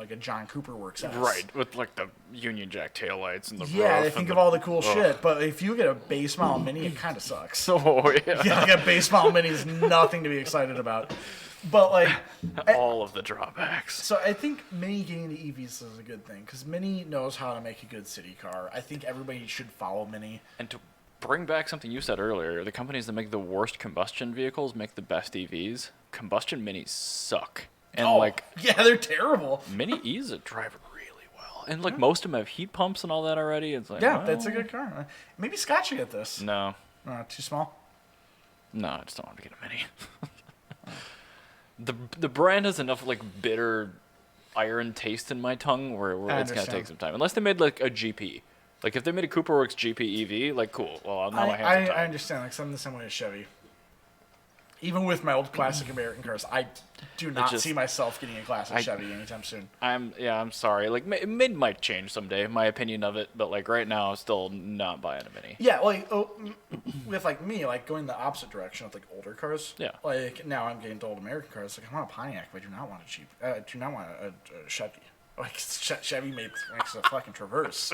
a John Cooper Works S. Right, with like the Union Jack taillights and the Yeah, roof they and think the- of all the cool Ugh. shit. But if you get a base model mini, it kind of sucks. Oh yeah, Yeah, like a base model mini is nothing to be excited about. But like, all of the drawbacks. so I think Mini getting into EVs is a good thing because Mini knows how to make a good city car. I think everybody should follow Mini. And to bring back something you said earlier, the companies that make the worst combustion vehicles make the best EVs. Combustion minis suck. And like yeah, they're terrible. Mini E's drive really well. And like most of them have heat pumps and all that already. It's like, Yeah, well, that's a good car. Maybe Scott should get this. No. Too small. No, I just don't want to get a Mini. The brand has enough like bitter iron taste in my tongue where it's gonna understand. take some time. Unless they made like a GP. Like if they made a Cooperworks GP EV, like cool. Well, now my hands are I tied. understand. Like I'm the same way as Chevy. Even with my old classic American cars, I do not just- see myself getting a classic Chevy anytime soon. I'm sorry. Like it might change someday, my opinion of it. But like right now, I'm still not buying a Mini. Yeah, like with like me, like going the opposite direction with like older cars. Yeah. Like now I'm getting to old American cars. Like I want a Pontiac, but I do not want a Jeep. I do not want a Chevy. Like Chevy makes a fucking Traverse.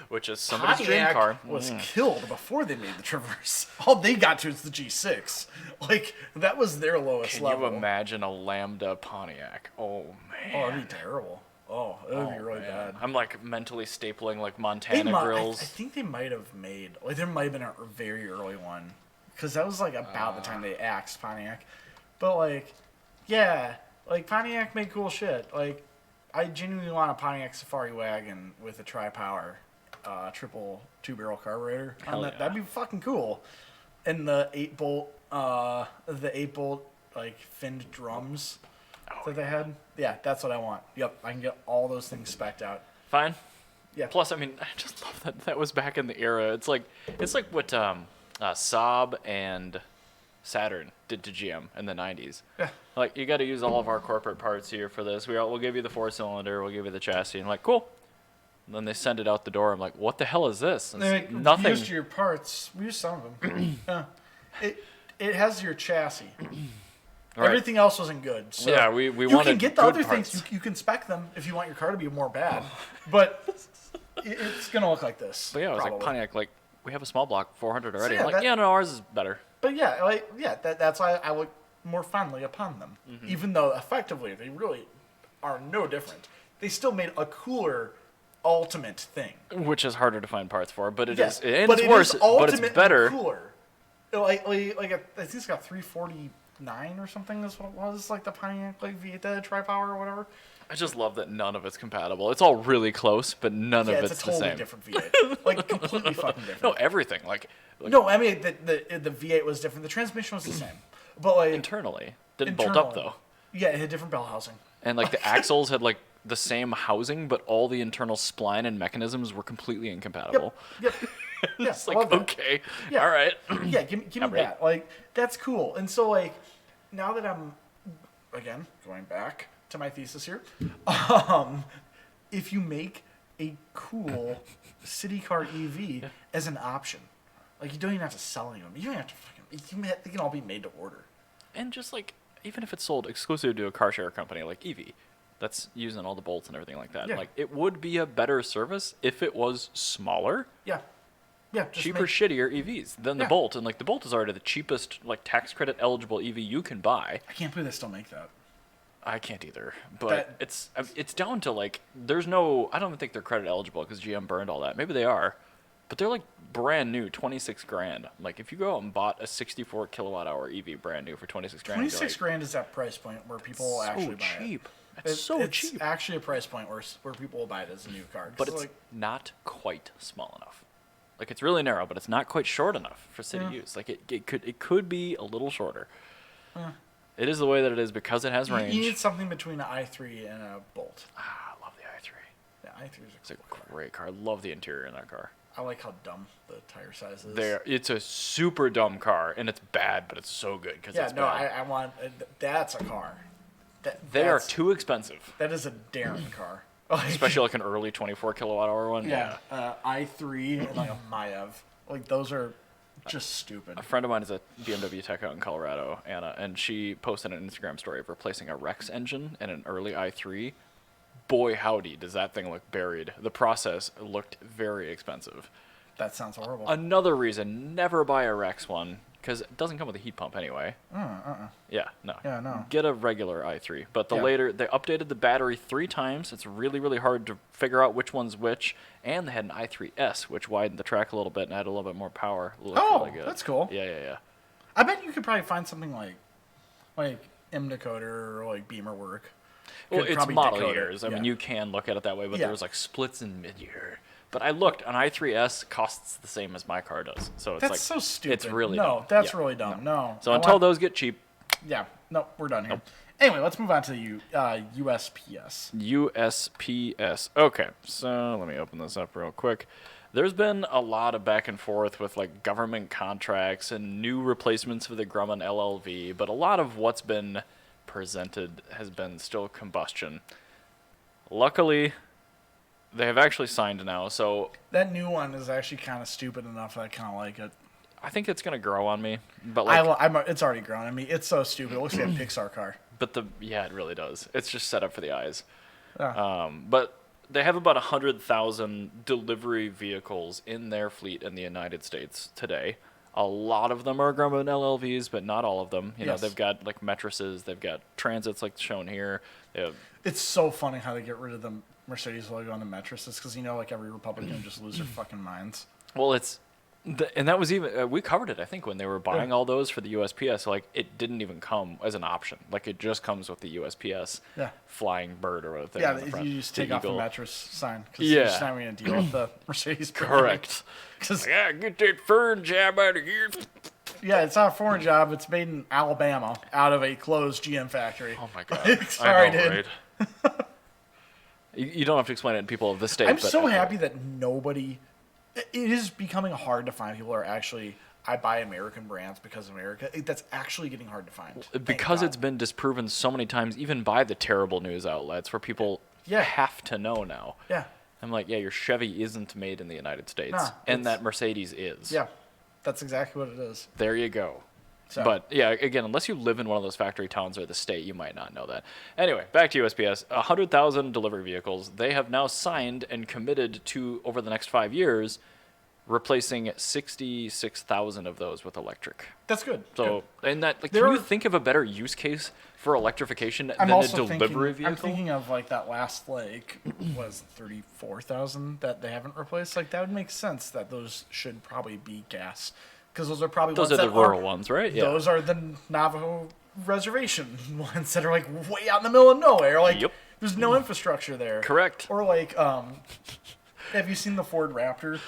Which is somebody's Pontiac dream car. was killed before they made the Traverse. All they got to is the G6. Like that was their lowest Can level. you imagine a Lambda Pontiac? Oh man. Oh, it'd be terrible. Oh, it would be really man. bad. I'm like mentally stapling like They Montana I grills. think they might have made, like, there might have been a very early one. Because that was, like, about the time they axed Pontiac. But, like, yeah, like, Pontiac made cool shit. Like, I genuinely want a Pontiac Safari wagon with a tri-power, triple two-barrel carburetor. Hell yeah. That'd be fucking cool. And the 8-bolt, like, finned drums that they had. Yeah, that's what I want. Yep, I can get all those things spec'd out. Fine. Yeah. Plus, I mean, I just love that was back in the era. It's like what Saab and Saturn did to GM in the 90s. Yeah. Like, you got to use all of our corporate parts here for this. We'll give you the 4-cylinder. We'll give you the chassis. And like, cool. And then they send it out the door. I'm like, what the hell is this? And They it's nothing. used your parts. We used some of them. It has your chassis. Right. Everything else wasn't good. So Yeah, we you wanted can get the good other parts. things. You can spec them if you want your car to be more bad. But it's gonna look like this. But yeah, I was like, probably. Pontiac, like, we have a small block 400 already. yeah, I'm like, that- yeah, no, ours is better. But yeah, that's why I look more fondly upon them. Mm-hmm. Even though effectively they really are no different. They still made a cooler ultimate thing. Which is harder to find parts for, but it Yes, is. And but it's it worse, is but it's ultimately better. Cooler. I think it's got 349 or something. Is what it was, like the Pontiac like V8 tri-power or whatever. I just love that none of it's compatible. It's all really close, but none Yeah, of it's it's a totally the same. different V8, like completely fucking different. No, everything. Like No, I mean the V8 was different. The transmission was the same, but like internally. Didn't bolt up, though. Yeah, it had different bell housing. And like the axles had like the same housing, but all the internal spline and mechanisms were completely incompatible. Yep. Yeah, It's I like, love that. okay, Yeah. all right. Yeah, give me I'm ready. that. Like that's cool. And so like now that I'm again going back to my thesis here, if you make a cool city car EV as an option, like you don't even have to sell any of them. You don't have to they can all be made to order. And just like, even if it's sold exclusive to a car share company like Eevee, that's using all the bolts and everything like that. Yeah. Like, it would be a better service if it was smaller, Yeah. Yeah. Just cheaper, shittier EVs than the Yeah. Bolt. And like, the Bolt is already the cheapest, like, tax credit eligible EV you can buy. I can't believe they still make that. I can't either, but it's down to like, there's no, I don't even think they're credit eligible because GM burned all that. Maybe they are, but they're like brand new, 26 grand. Like, if you go out and bought a 64 kilowatt hour EV brand new for 26 grand, 26 grand is that price point where people will actually buy cheap. it. It's so cheap. It's actually a price point where people will buy it as a new car. But it's not quite small enough. Like, it's really narrow, but it's not quite short enough for city use. Like, it could be a little shorter. It is the way that it is because it has range. You need something between an i3 and a Bolt. I love the i3. Yeah, i3 is It's a great car. I love the interior in that car. I like how dumb the tire size is. It's a super dumb car, and it's bad, but it's so good because it's bad. I want that's a car. They are too expensive. That is a Darren car. Especially like an early 24 kilowatt hour one. Yeah, i3 and like a Mayev. Like those are just stupid. A friend of mine is a BMW tech out in Colorado, Anna, and she posted an Instagram story of replacing a Rex engine in an early i3. Boy, howdy, does that thing look buried. The process looked very expensive. That sounds horrible. Another reason, never buy a Rex one, because it doesn't come with a heat pump anyway. Yeah, no. Yeah, no. Get a regular i3. But later, they updated the battery 3 times. It's really, really hard to figure out which one's which. And they had an i3S, which widened the track a little bit and had a little bit more power. Oh, really that's cool. Yeah. I bet you could probably find something like M-Decoder or like Beamer work. Well, it's model years. I mean, you can look at it that way, but there was like splits in mid-year. But I looked, an i3S costs the same as my car does. So it's that's so stupid. It's really dumb. That's really dumb. No. So until those get cheap. Yeah. No, we're done here. Anyway, let's move on to the USPS. USPS. Okay, so let me open this up real quick. There's been a lot of back and forth with like government contracts and new replacements for the Grumman LLV, but a lot of what's been presented has been still combustion. Luckily, they have actually signed now, so that new one is actually kind of stupid enough that I kind of like it. I think it's gonna grow on me, but like it's already grown on me. It's so stupid. It looks like a Pixar car. But it really does. It's just set up for the eyes. Yeah. But they have about 100,000 delivery vehicles in their fleet in the United States today. A lot of them are Grumman LLVs, but not all of them. You know, they've got like Metrises, they've got Transits like shown here. It's so funny how they get rid of the Mercedes logo on the Metrises because like every Republican just lose their fucking minds. Well, and that was even we covered it I think when they were buying all those for the USPS. Like it didn't even come as an option. Like it just comes with the USPS flying bird or whatever. Yeah, you just take off the Metris sign because you're just not going to deal with the Mercedes. Correct. Get that foreign job out of here. Yeah, it's not a foreign job. It's made in Alabama out of a closed GM factory. Oh my god! Sorry, I know, dude. Right? You don't have to explain it to people of the state. I'm so happy that nobody. It is becoming hard to find people who are actually, I buy American brands because of America. That's actually getting hard to find. Because it's been disproven so many times, even by the terrible news outlets, where people have to know now. Yeah. I'm like, your Chevy isn't made in the United States, and that Mercedes is. Yeah, that's exactly what it is. There you go. So. But, again, unless you live in one of those factory towns or the state, you might not know that. Anyway, back to USPS. 100,000 delivery vehicles. They have now signed and committed to, over the next 5 years, replacing 66,000 of those with electric. That's good. So, and that, like, can you think of a better use case for electrification than a delivery vehicle? I'm thinking of, like, that last, 34,000 that they haven't replaced. Like, that would make sense that those should probably be gas. Because those are probably the rural ones, right? Yeah. Those are the Navajo reservation ones that are like way out in the middle of nowhere. Like there's no infrastructure there. Correct. Or like, have you seen the Ford Raptor?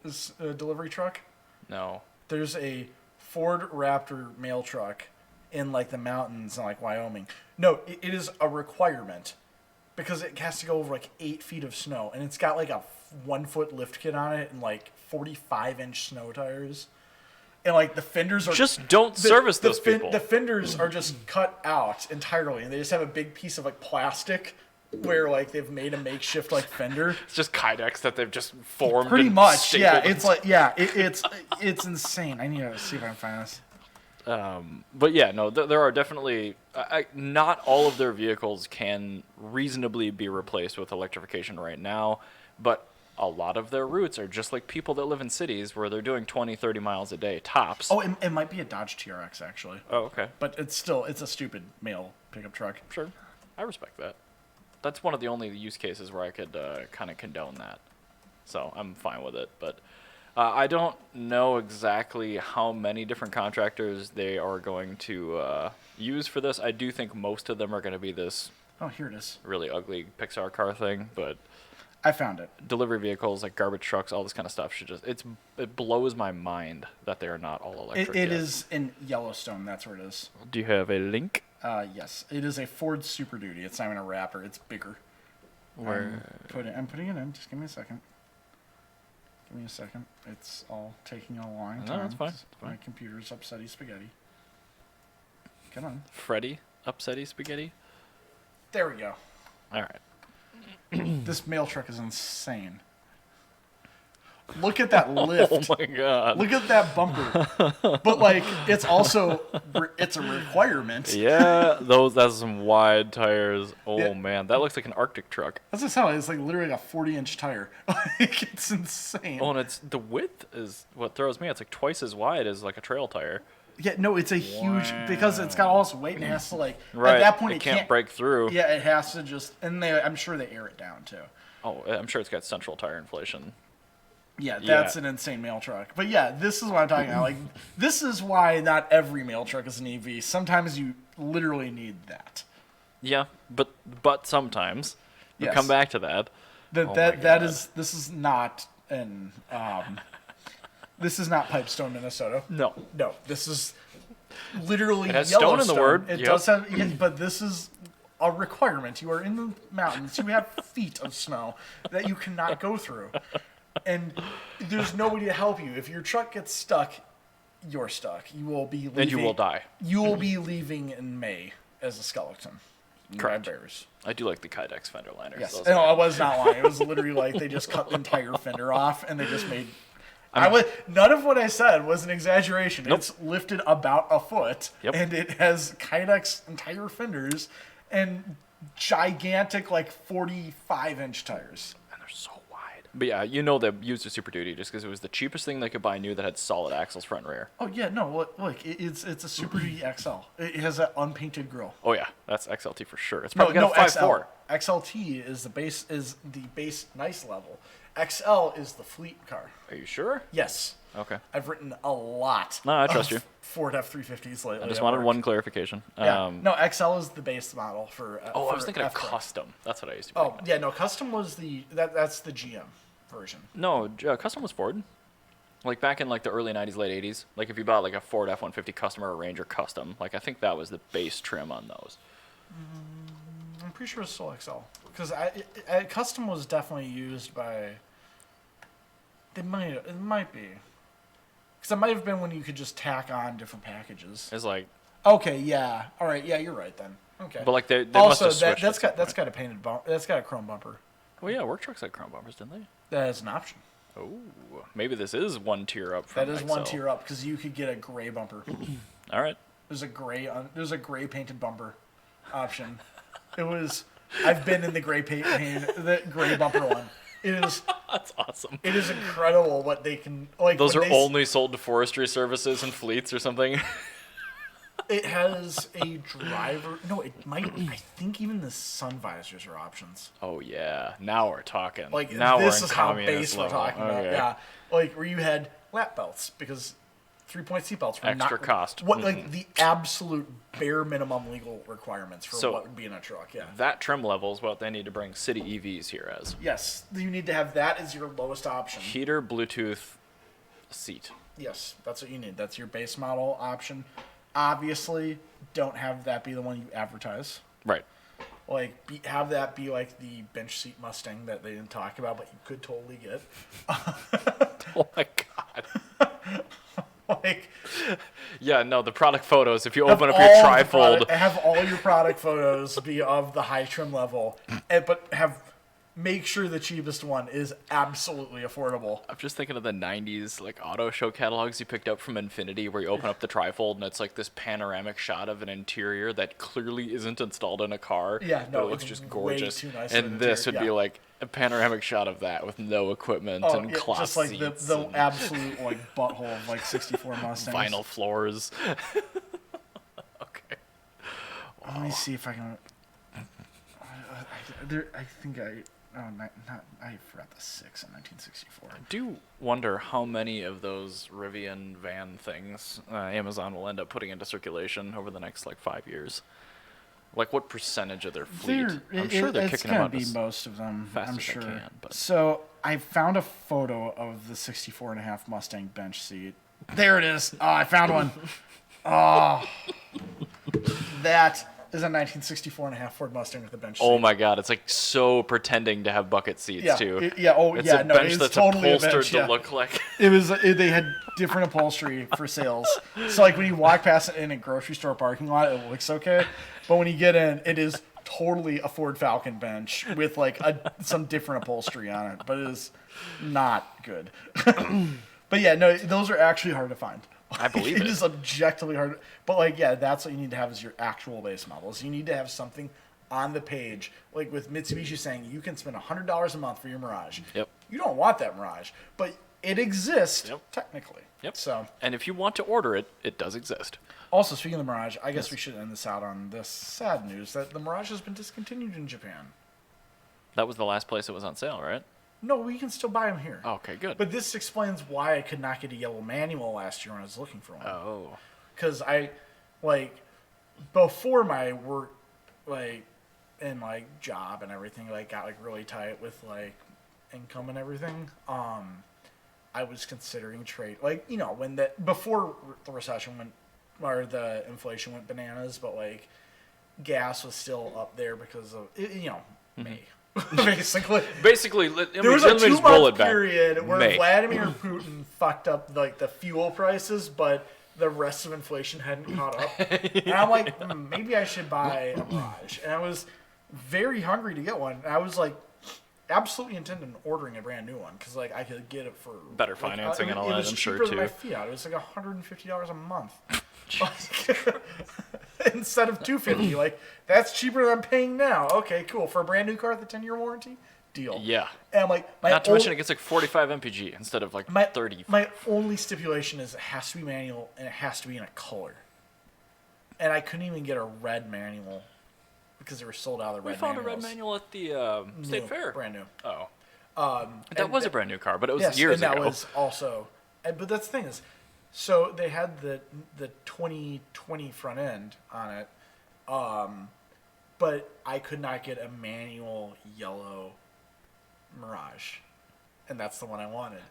This delivery truck? No. There's a Ford Raptor mail truck in like the mountains in like Wyoming. No, it is a requirement because it has to go over like 8 feet of snow, and it's got like a 1 foot lift kit on it and like 45-inch snow tires, and like the fenders are just don't service those people. The fenders are just cut out entirely, and they just have a big piece of like plastic where like they've made a makeshift like fender. It's just Kydex that they've just formed. Pretty much, yeah. It's like it's insane. I need to see if I can find this. But yeah, no, there are definitely not all of their vehicles can reasonably be replaced with electrification right now, but a lot of their routes are just like people that live in cities where they're doing 20, 30 miles a day tops. Oh, it might be a Dodge TRX actually. Oh, okay. But it's a stupid mail pickup truck. Sure. I respect that. That's one of the only use cases where I could kind of condone that. so I'm fine with it. But I don't know exactly how many different contractors they are going to use for this. I do think most of them are going to be this Oh, here it is. really ugly Pixar car thing, but I found it. delivery vehicles like garbage trucks, all this kind of stuff should just it blows my mind that they are not all electric. It yet. is in Yellowstone. That's where it is. Do you have a link? Yes, it is a Ford Super Duty. It's not even a wrapper. It's bigger. Where I'm putting it in. Just give me a second. Give me a second. It's all taking a long time. No, that's fine. My computer's upsetty spaghetti. Come on. Freddy upsetty spaghetti? There we go. All right. This mail truck is insane. Look at that lift. Oh my god. Look at that bumper. But like, it's also it's a requirement. Yeah, that's some wide tires. Oh Yeah. man, that looks like an Arctic truck. That's just how it's like literally a 40-inch tire. Like, it's insane. Oh, and it's the width is what throws me. It's like twice as wide as like a trail tire. Yeah, no, it's a huge because it's got all this weight and it has to like Right. at that point it can't break through. Yeah, it has to just I'm sure they air it down too. Oh, I'm sure it's got central tire inflation. Yeah, that's an insane mail truck. But yeah, this is what I'm talking about. Like, this is why not every mail truck is an EV. Sometimes you literally need that. Yeah, but sometimes we Yes. come back to that. This is not an this is not Pipestone, Minnesota. No. No, this is literally It has stone in the Yellowstone. word. It Yep. does have, yeah, but this is a requirement. You are in the mountains. You have feet of snow that you cannot go through, and there's nobody to help you. If your truck gets stuck, you're stuck. You will be leaving. And you will die. You will be leaving in May as a skeleton. Correct. By bears. I do like the Kydex fender liners. Yes. Those No, are- I was not lying. It was literally like they just cut the entire fender off and they just made. None of what I said was an exaggeration. Nope. It's lifted about a foot, Yep. and it has Kydex entire fenders and gigantic, like 45-inch tires. And they're so wide. But yeah, you know they used a Super Duty just because it was the cheapest thing they could buy new that had solid axles front and rear. Oh yeah, no, look, it's a Super Duty XL. It has that unpainted grille. Oh yeah, that's XLT for sure. It's probably got a 5.4. XLT is the base nice level. XL is the fleet car. Are you sure? Yes. Okay. I've written a lot. No, I trust you. Ford F-350s lately. I just at wanted work. one clarification. Yeah. No, XL is the base model for. Oh, I for was thinking of F-truck. custom. That's what I used to be Oh, thinking. yeah, no, custom was that's the GM version. No, custom was Ford. Like back in like the early 90s, late 80s. Like if you bought like a Ford F-150 Custom or a Ranger Custom, like I think that was the base trim on those. I'm pretty sure it's still XL because custom was definitely used by. It might be. Because it might have been when you could just tack on different packages. It's like, Okay, yeah. All right, yeah, you're right then. Okay. but like they must also, have switched. that's at some got a painted bumper. That's got a chrome bumper. Well, yeah, work trucks had chrome bumpers, didn't they? That is an option. Oh, maybe this is one tier up from That is XL. one tier up because you could get a gray bumper. All right. There's a gray painted bumper option. I've been in the gray the gray bumper one. That's awesome. It is incredible what they can like. Those when are they only sold to forestry services and fleets or something. It has a driver. No, it might. I think even the sun visors are options. Oh yeah, now we're talking. Like now this we're in is how communist base we're level. talking about. Okay. Yeah, like where you had lap belts because 3-point seatbelts were Extra not cost. What like the absolute bare minimum legal requirements for So- what would be in a truck. Yeah. That trim level is what they need to bring city EVs here as. Yes, you need to have that as your lowest option. Heater, Bluetooth, seat. Yes, that's what you need. That's your base model option. Obviously, don't have that be the one you advertise. Right. Like, have that be like the bench seat Mustang that they didn't talk about, but you could totally get. Oh my god. Like, Yeah, no, the product photos. If you open up all your of the trifold, have all your product photos be of the high trim level, but make sure the cheapest one is absolutely affordable. I'm just thinking of the 90s like auto show catalogs you picked up from Infinity where you open up the trifold and it's like this panoramic shot of an interior that clearly isn't installed in a car. Yeah, but no, it looks it's just way gorgeous. too nice of And an this would interior, be yeah. like a panoramic shot of that with no equipment and Yeah, cloth just like seats the and absolute like butthole of like 64 Mustangs. vinyl floors. Okay. Let me see if I can. I think I forgot the 6 in 1964. I do wonder how many of those Rivian van things Amazon will end up putting into circulation over the next 5 years. Like, what percentage of their fleet? I'm sure they're kicking them out It's going to be most of them, I'm sure. They can, but... So I found a photo of the 64.5 Mustang bench seat. There it is. Oh, I found one. Oh, that is a 1964.5 Ford Mustang with a bench seat. Oh my God, it's so pretending to have bucket seats too. It's a bench it's that's totally upholstered a bench, to look like. They had different upholstery for sales. So when you walk past it in a grocery store parking lot, it looks okay. But when you get in, it is totally a Ford Falcon bench with some different upholstery on it. But it is not good. But yeah, no, those are actually hard to find. I believe it. It is objectively hard. But that's what you need to have as your actual base models. You need to have something on the page, like with Mitsubishi saying you can spend $100 a month for your Mirage. Yep. You don't want that Mirage, but it exists technically. Yep. So, and if you want to order it, it does exist. Also, speaking of the Mirage, I guess we should end this out on this sad news that the Mirage has been discontinued in Japan. That was the last place it was on sale, right? No, we can still buy them here. Okay, good. But this explains why I could not get a yellow manual last year when I was looking for one. Oh. Because before my work, and job and everything, got really tight with income and everything. I was considering trade, when before the recession went, or the inflation went bananas, but gas was still up there because of me. Basically, there was a 2-month period where Vladimir Putin fucked up the fuel prices, but the rest of inflation hadn't caught up. And I'm like, maybe I should buy a Mirage. And I was very hungry to get one. And I was absolutely intending on ordering a brand new one because I could get it for better financing and all that. I'm sure too. It was cheaper than my Fiat. It was $150 a month. Instead of $250, that's cheaper than I'm paying now. Okay, cool. For a brand new car with a 10-year warranty, deal. Yeah. And I'm not to mention it gets 45 mpg instead of 30. My only stipulation is it has to be manual and it has to be in a color. And I couldn't even get a red manual because they were sold out of the red manuals. We found a red manual at the State Fair. Brand new. Oh. That was a brand new car, but it was years ago. And that was also, but that's the thing is, so they had the 2020 front end on it, but I could not get a manual yellow Mirage, and that's the one I wanted.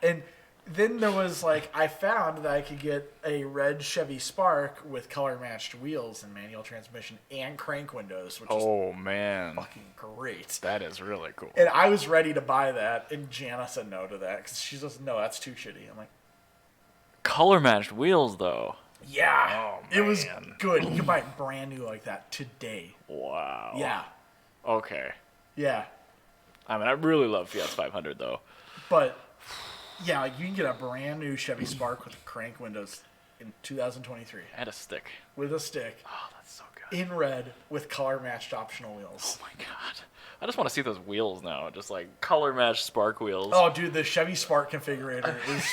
And then there was I found that I could get a red Chevy Spark with color matched wheels and manual transmission and crank windows, which is fucking great. That is really cool. And I was ready to buy that, and Jana said no to that because she says no, that's too shitty. I'm like, color matched wheels though. Yeah. Oh, it was good. You could buy it brand new like that today. Wow. Yeah. Okay. Yeah. I mean, I really love Fiat 500 though. But yeah, you can get a brand new Chevy Spark with crank windows in 2023. And a stick. With a stick. Oh, that's so good. In red with color matched optional wheels. Oh my god. I just want to see those wheels now. Just color matched Spark wheels. Oh, dude, the Chevy Spark configurator is...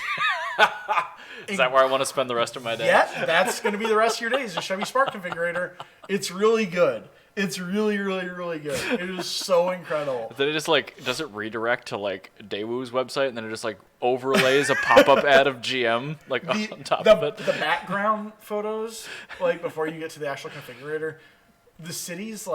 Is that where I want to spend the rest of my day? Yeah, that's going to be the rest of your days, the Chevy Spark configurator. It's really good. It's really, really, really good. It is so incredible. Then it just does it redirect to Daewoo's website and then it just overlays a pop-up ad of GM on top of it? The background photos, before you get to the actual configurator, the cities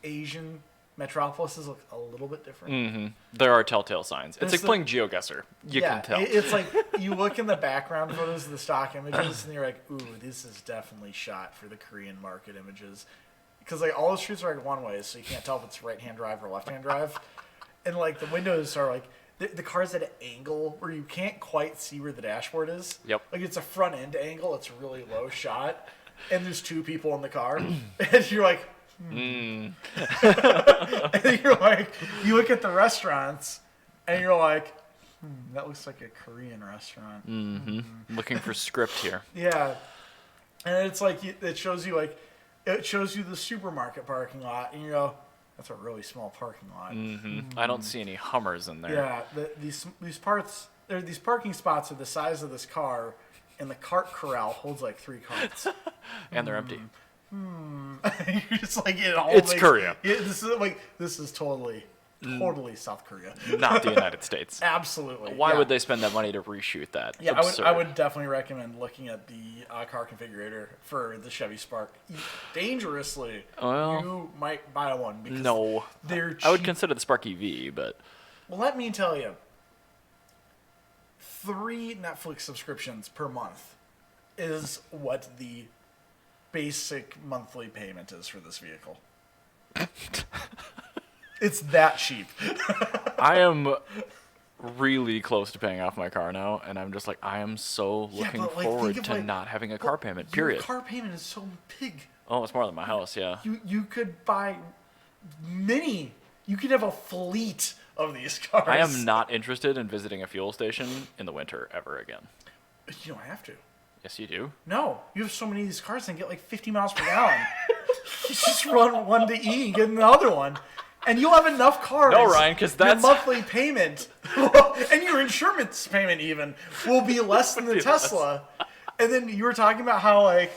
Asian metropolises look a little bit different. Mm-hmm. There are telltale signs. It's playing GeoGuessr. You can tell. It's you look in the background photos of the stock images and you're like, ooh, this is definitely shot for the Korean market images. Because all the streets are one way, so you can't tell if it's right-hand drive or left-hand drive. And the windows are the car's at an angle where you can't quite see where the dashboard is. Yep. It's a front end angle. It's a really low shot. And there's two people in the car. And you're like, and you're you look at the restaurants, and you're like, that looks like a Korean restaurant. Mm-hmm. Looking for script here. Yeah, and it's it shows you the supermarket parking lot, and you go, that's a really small parking lot. Mm-hmm. I don't see any Hummers in there. Yeah, these parking spots are the size of this car, and the cart corral holds 3 carts. And they're empty. You're just like, It's Korea. This is totally South Korea. Not the United States. Absolutely. Why would they spend that money to reshoot that? Yeah, Absurd. I would definitely recommend looking at the car configurator for the Chevy Spark. Dangerously, you might buy one because they're cheap. I would consider the Spark EV, but... Well, let me tell you, 3 Netflix subscriptions per month is what the basic monthly payment is for this vehicle. It's that cheap. I am really close to paying off my car now, and I'm just like, I am so looking forward to not having a car payment, period. Your car payment is so big. Oh, it's more than my house, yeah. You could buy many. You could have a fleet of these cars. I am not interested in visiting a fuel station in the winter ever again. You don't have to. Yes, you do. No, you have so many of these cars and get like 50 miles per gallon. You just run one to E and get another one. And you'll have enough cars. No, Ryan, because that's... Your monthly payment, and your insurance payment even, will be less than the Tesla. And then you were talking about how, like...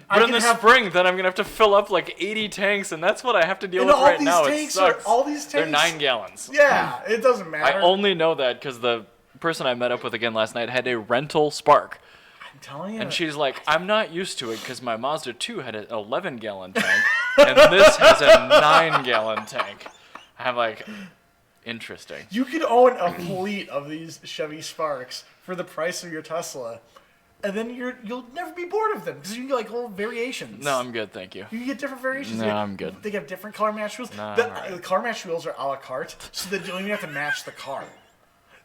But in the spring, then I'm going to have to fill up like 80 tanks, and that's what I have to deal with right now. It sucks. All these tanks... They're 9 gallons. Yeah, it doesn't matter. I only know that because the person I met up with again last night had a rental Spark. I'm telling you. And she's like, I'm not used to it because my Mazda 2 had an 11-gallon tank, and this has a 9-gallon tank. I'm like, interesting. You could own a fleet of these Chevy Sparks for the price of your Tesla, and then you'll never be bored of them because you can get like little variations. No, I'm good, thank you. You can get different variations. No, I'm good. They have different color match wheels. No, the color match wheels are a la carte, so that you don't even have to match the car.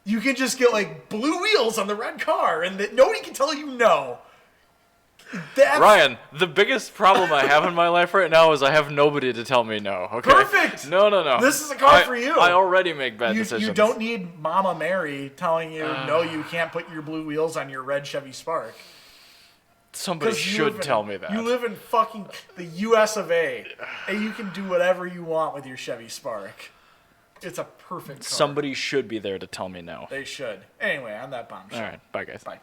You can just get like blue wheels on the red car, and that nobody can tell you no. Ryan, the biggest problem I have in my life right now is I have nobody to tell me no. Okay. Perfect. No. This is a car for you. I already make bad decisions. You don't need Mama Mary telling you no. You can't put your blue wheels on your red Chevy Spark. Somebody should tell me that. You live in fucking the U.S. of A, and you can do whatever you want with your Chevy Spark. It's a perfect car. Somebody should be there to tell me no. They should. Anyway, on that bombshell. All right. Bye, guys. Bye.